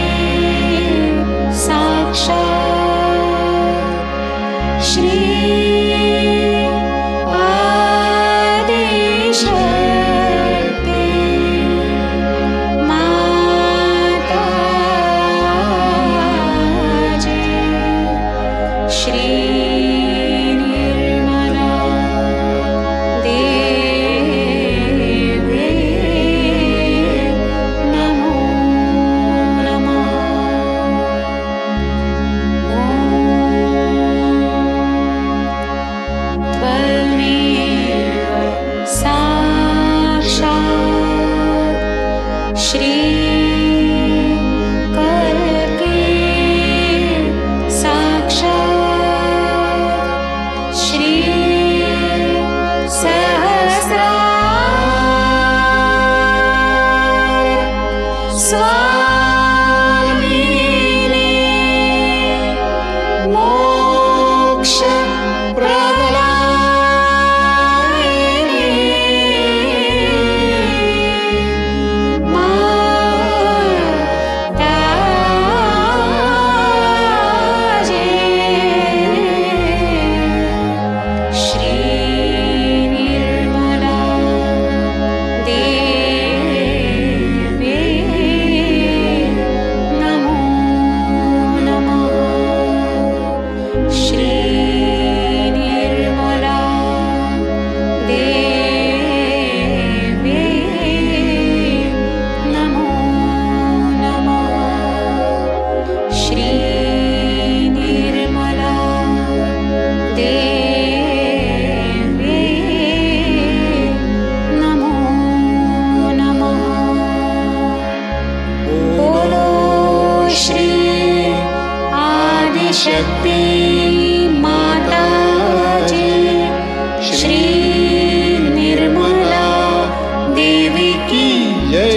Speaker 2: साक्षात् श्री आदिशक्ति माताजी, श्री निर्मला देवी नमो नमः। त्वमेव साक्षात् श्री कल्की साक्षात् श्री सहस्रार स्वामिनी मोक्ष प्रदायिनी माताजी, श्री निर्मला देवी नमो नमः। श्री निर्मला देवी नमो नमः। श्री निर्मला देवी नमो नमः। बोलो श्री आदिशक्ति माताजी, श्री निर्मला देवी की
Speaker 1: जय।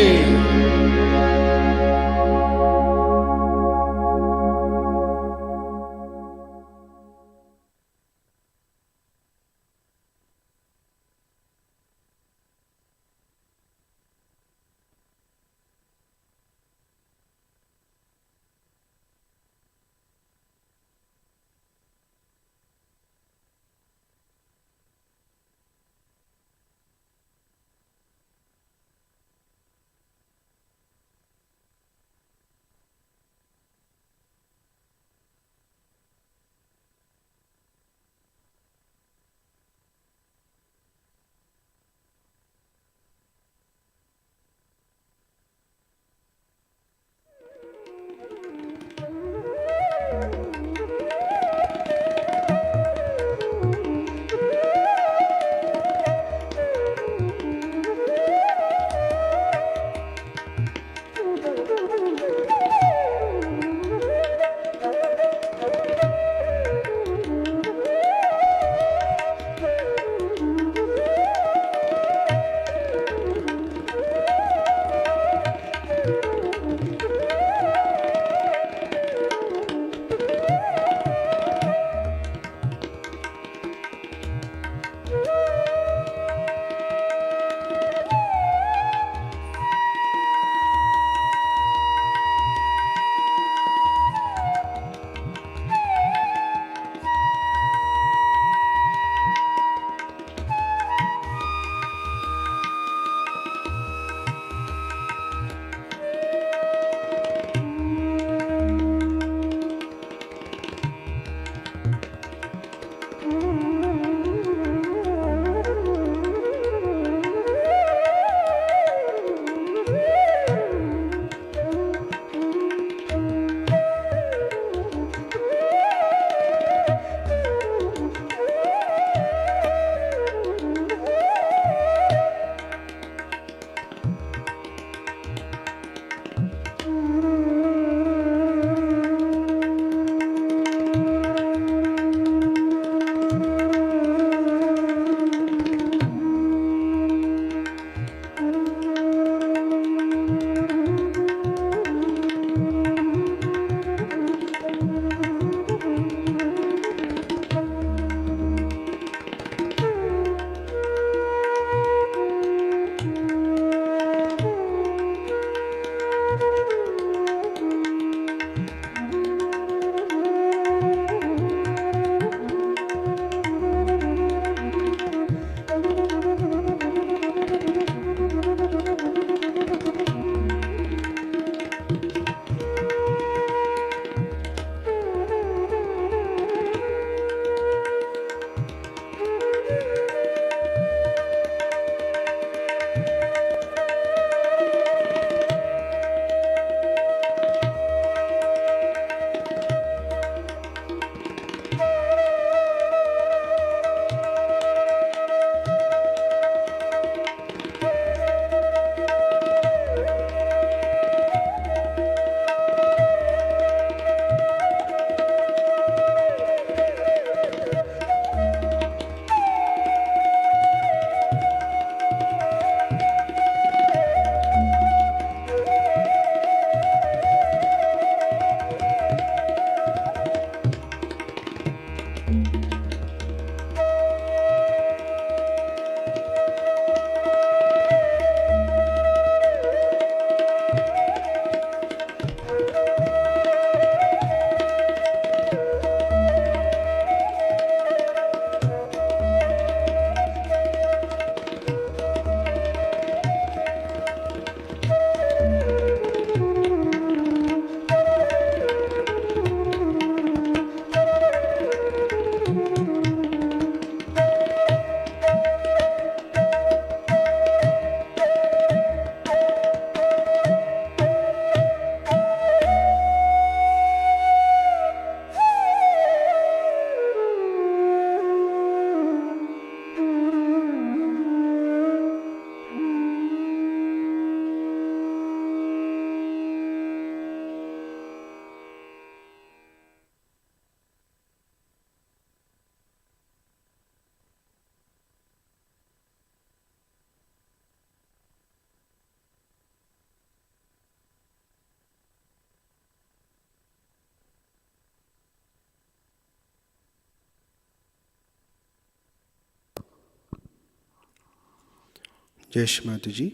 Speaker 1: जय श्री माता जी।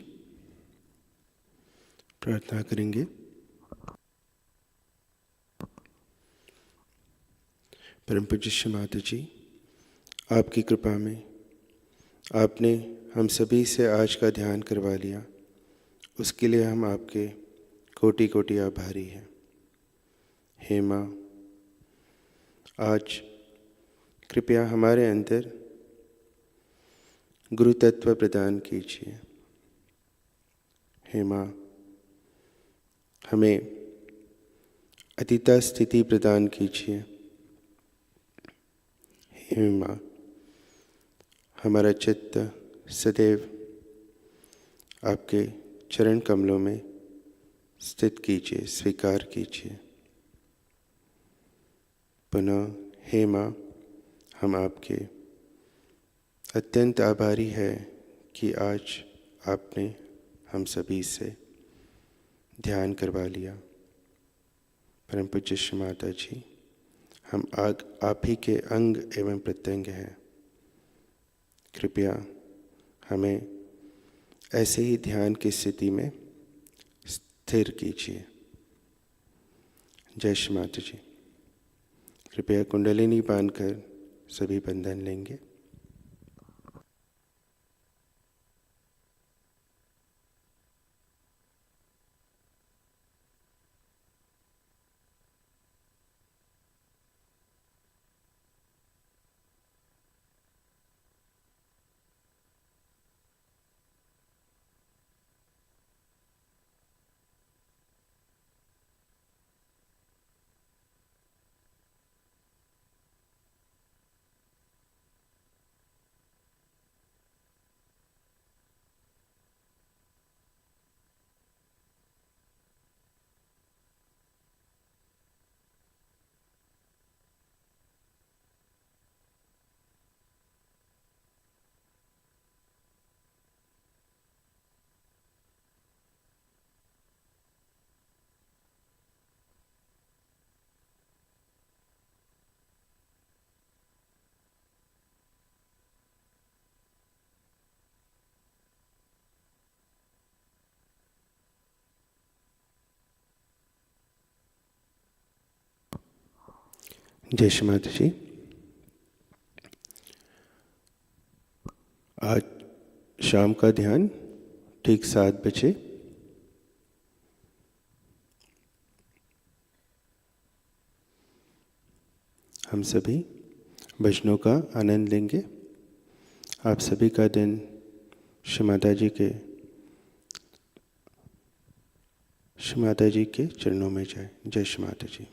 Speaker 1: प्रार्थना करेंगे। परम पूज्य श्री माता जी, आपकी कृपा में आपने हम सभी से आज का ध्यान करवा लिया, उसके लिए हम आपके कोटि कोटि आभारी हैं। हे माँ, आज कृपया हमारे अंदर गुरु तत्व प्रदान कीजिए। हे माँ, हमें अतीता स्थिति प्रदान कीजिए। हे माँ, हमारा चित्त सदैव आपके चरण कमलों में स्थित कीजिए, स्वीकार कीजिए। पुनः हे माँ, हम आपके अत्यंत आभारी हैं कि आज आपने हम सभी से ध्यान करवा लिया। परम पूज्य श्री माता जी, हम आप ही के अंग एवं प्रत्यंग हैं। कृपया हमें ऐसे ही ध्यान की स्थिति में स्थिर कीजिए। जय श्री माता जी। कृपया कुंडलिनी बांधकर सभी बंधन लेंगे। जय श्री माता जी। आज शाम का ध्यान ठीक 7 बजे हम सभी भजनों का आनंद लेंगे। आप सभी का दिन श्री माता जी के चरणों में जाए। जय श्री माता जी।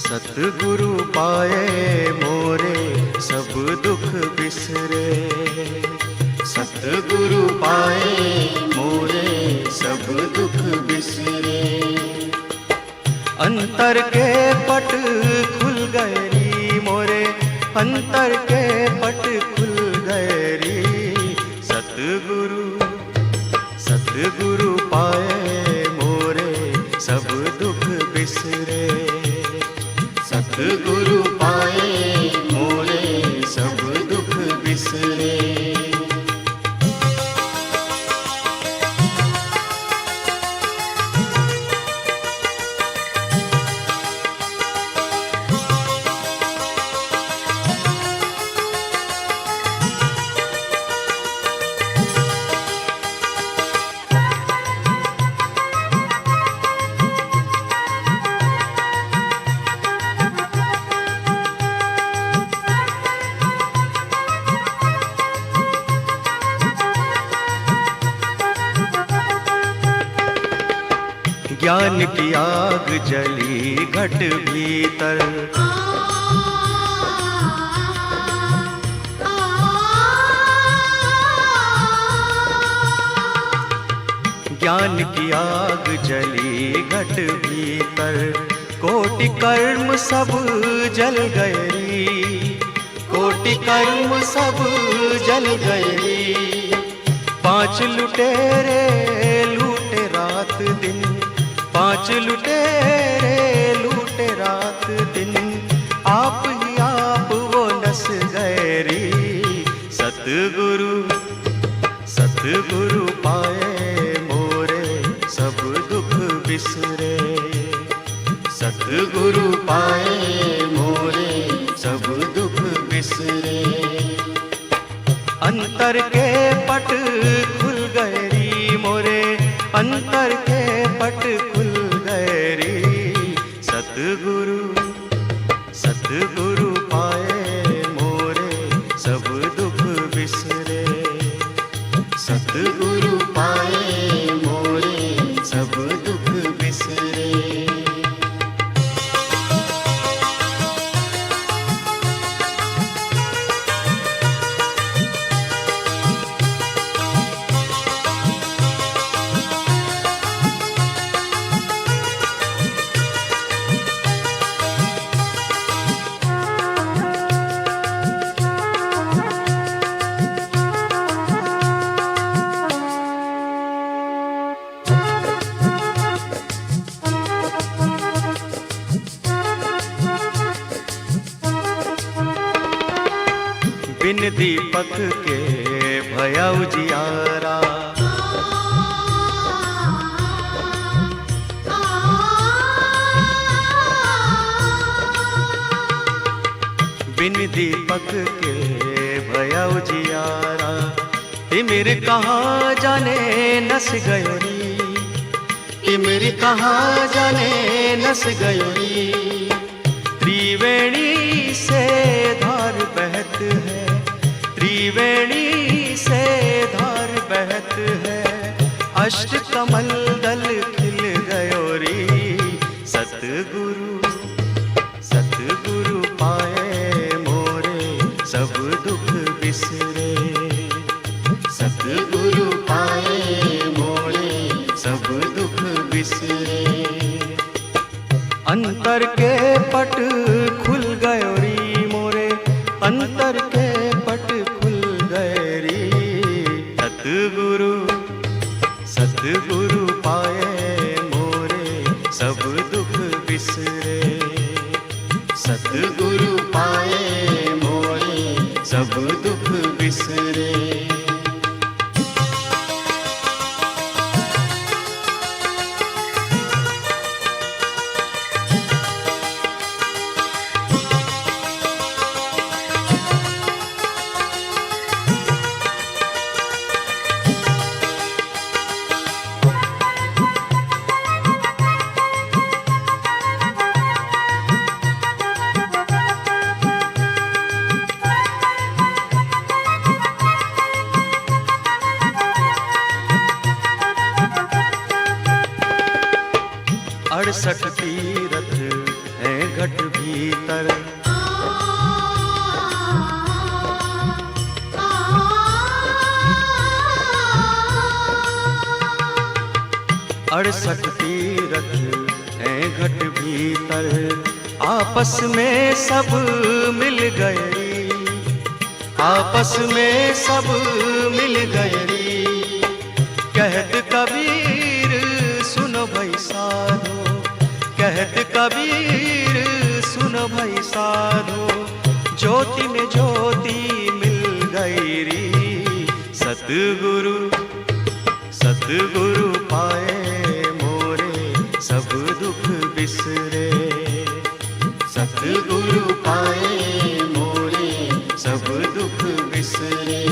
Speaker 4: सतगुरु पाए मोरे सब दुख बिसरे। सतगुरु पाए मोरे सब दुख बिसरे। अंतर के पट खुल गए री मोरे, अंतर के पट खुल गए री। सतगुरु पाए मोरे सब दुख बिसरे। सतगुरु पाए मोरे सब दुख बिसरे। ज्ञान की आग जली घट भीतर, ज्ञान की आग जली घट भीतर, कोटि कर्म सब जल गए री, कोटि कर्म सब जल गए री। पांच लुटेरे लूटे रात दिन, पांच लुटेरे लूटे रात दिन, आप ही आप वो नस गए री। सतगुरु सतगुरु पाए सब दुख बिसरे, सतगुरु पाए मोरे सब दुख बिसरे। अंतर के पट खुल गए री मोरे, अंतर के पट खुल गए री। सतगुरु सतगुरु पाए मोरे सब दुख बिसरे, सतगुरु पाए सब दुख बिसरे। बिन दीपक के भया उजियारा, बिन दीपक के भया उजियारा। तिमिर कहाँ जाने नस गयो री, तिमिर कहाँ जाने नस गयो री। त्रिवेणी से धार बहत है, त्रिवेणी से धार बहत है। अष्ट कमल दल खिल गयो री। सतगुरु सतगुरु पाए मोरे सब दुख बिसरे, सतगुरु पाए मोरे सब दुख बिसरे। अंतर के पट खुल गयो री मोरे, अंतर के पट खुल गए री। सतगुरु सतगुरु पाए मोरे सब दुख बिसरे, सतगुरु पाए मोरे सब दुख बिसरे। अड़सठ तीरथ है घट भीतर, अड़सठ तीरथ है घट भीतर। आपस में सब मिल गए, आपस में सब मिल गए। कहत कबीर सुनो भाई साधो, कहत कबीर सुनो भाई साधो। ज्योति में ज्योति मिल गई री। सतगुरु सतगुरु पाए मोरे सब दुख बिसरे, सतगुरु पाए मोरे सब दुख बिसरे।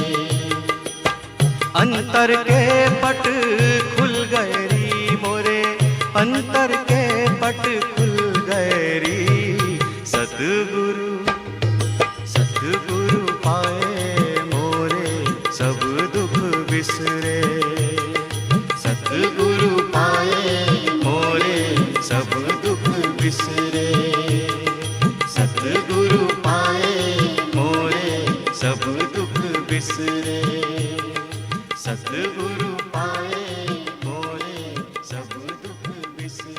Speaker 4: अंतर के पट खुल गए री मोरे, अंतर के पट खुल गए री। सतगुरु सतगुरु पाए मोरे सब दुख बिसरे, सतगुरु पाए मोरे सब दुख बिसरे। सतगुरु पाए मोरे सब दुख बिसरे। सतगुरु पाए मोरे सब दुख बिसरे।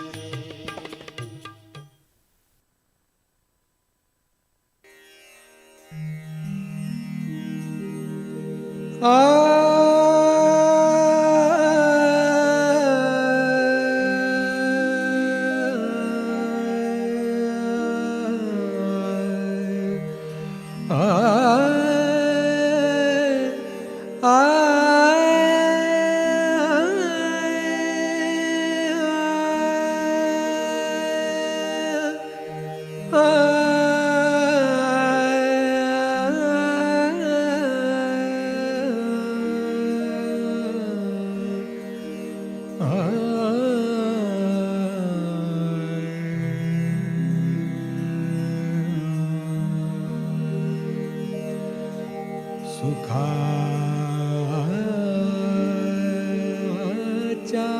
Speaker 5: सुखाच्या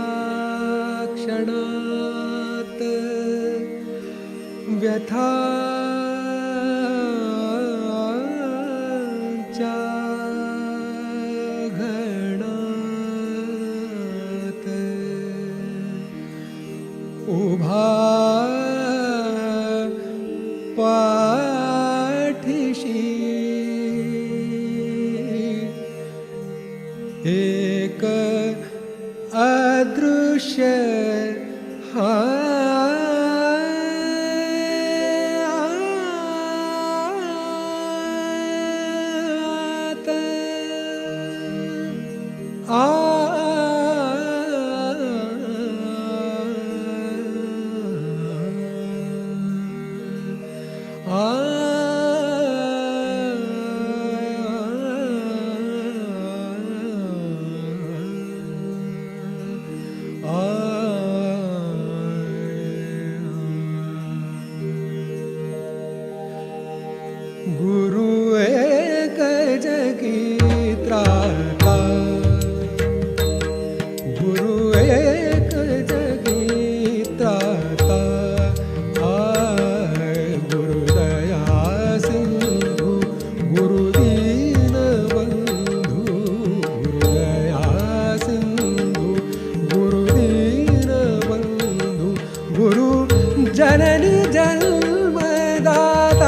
Speaker 5: क्षणात व्यथाच्या घणात उभा पाठीशी एक अदृश्य गुरु एक जगी त्राता, गुरु एक जगी त्राता, गुरुदया सिंधु गुरुदीन बंधु, गुरुदया सिंधु गुरुदीन बंधु, गुरु जननी जन्मदाता,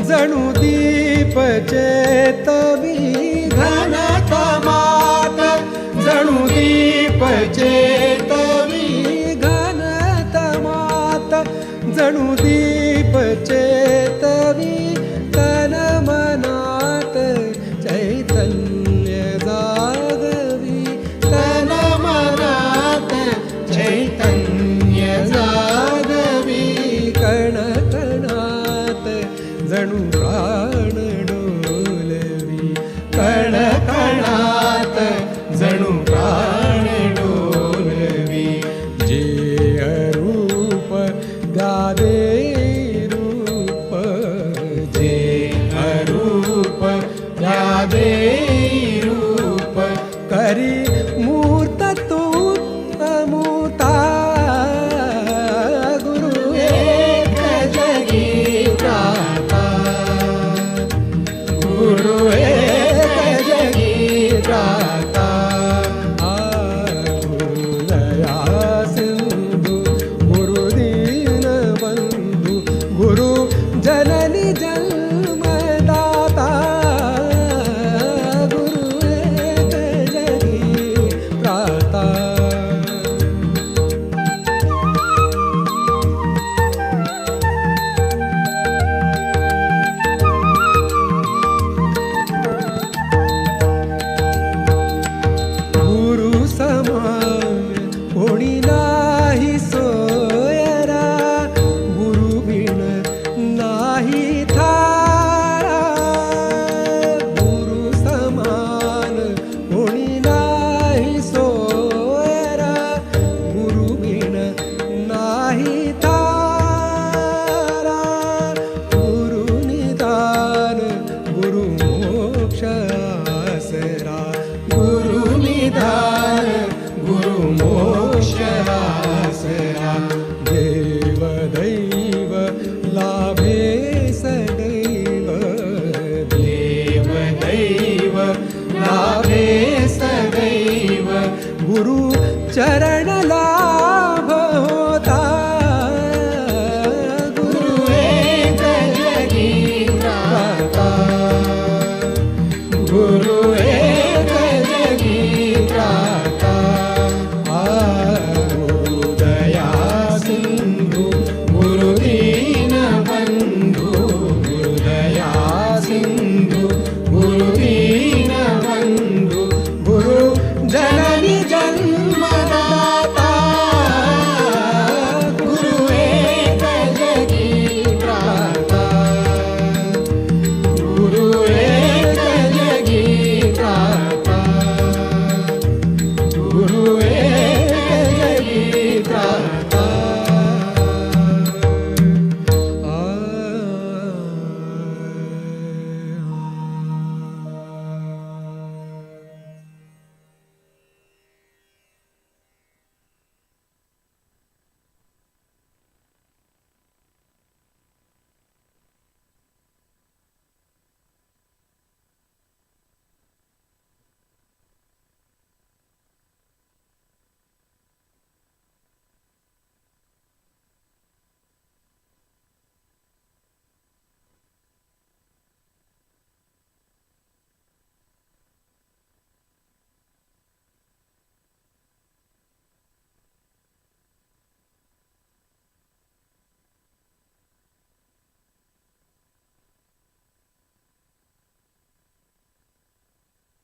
Speaker 5: जणू दीप चेतवी घनत मात, जणू दीप चेतवी घनत मात, जणू दीप चेतवी तन मनात चैतन्य जागवी, तन मनात चैतन्य जागवी, कण कणात जणू प्राण डोलवी, कण कणात जणू प्राण डोलवी, जे रूप द्यादे रूप, जननी जन्मदाता गुरु एक जगी प्राता गुरु समान कोणी नाही सोयरा गुरु बिन नाही थारा गुरु समान कोणी नाही सोयरा गुरु बिन नाही थारा गुरु निदान गुरु मोक्ष आसरा गुरु निदान गुरु मोक्ष आसरा देव दैव लाभे सदैव देव दैव लाभे सदैव गुरु चरण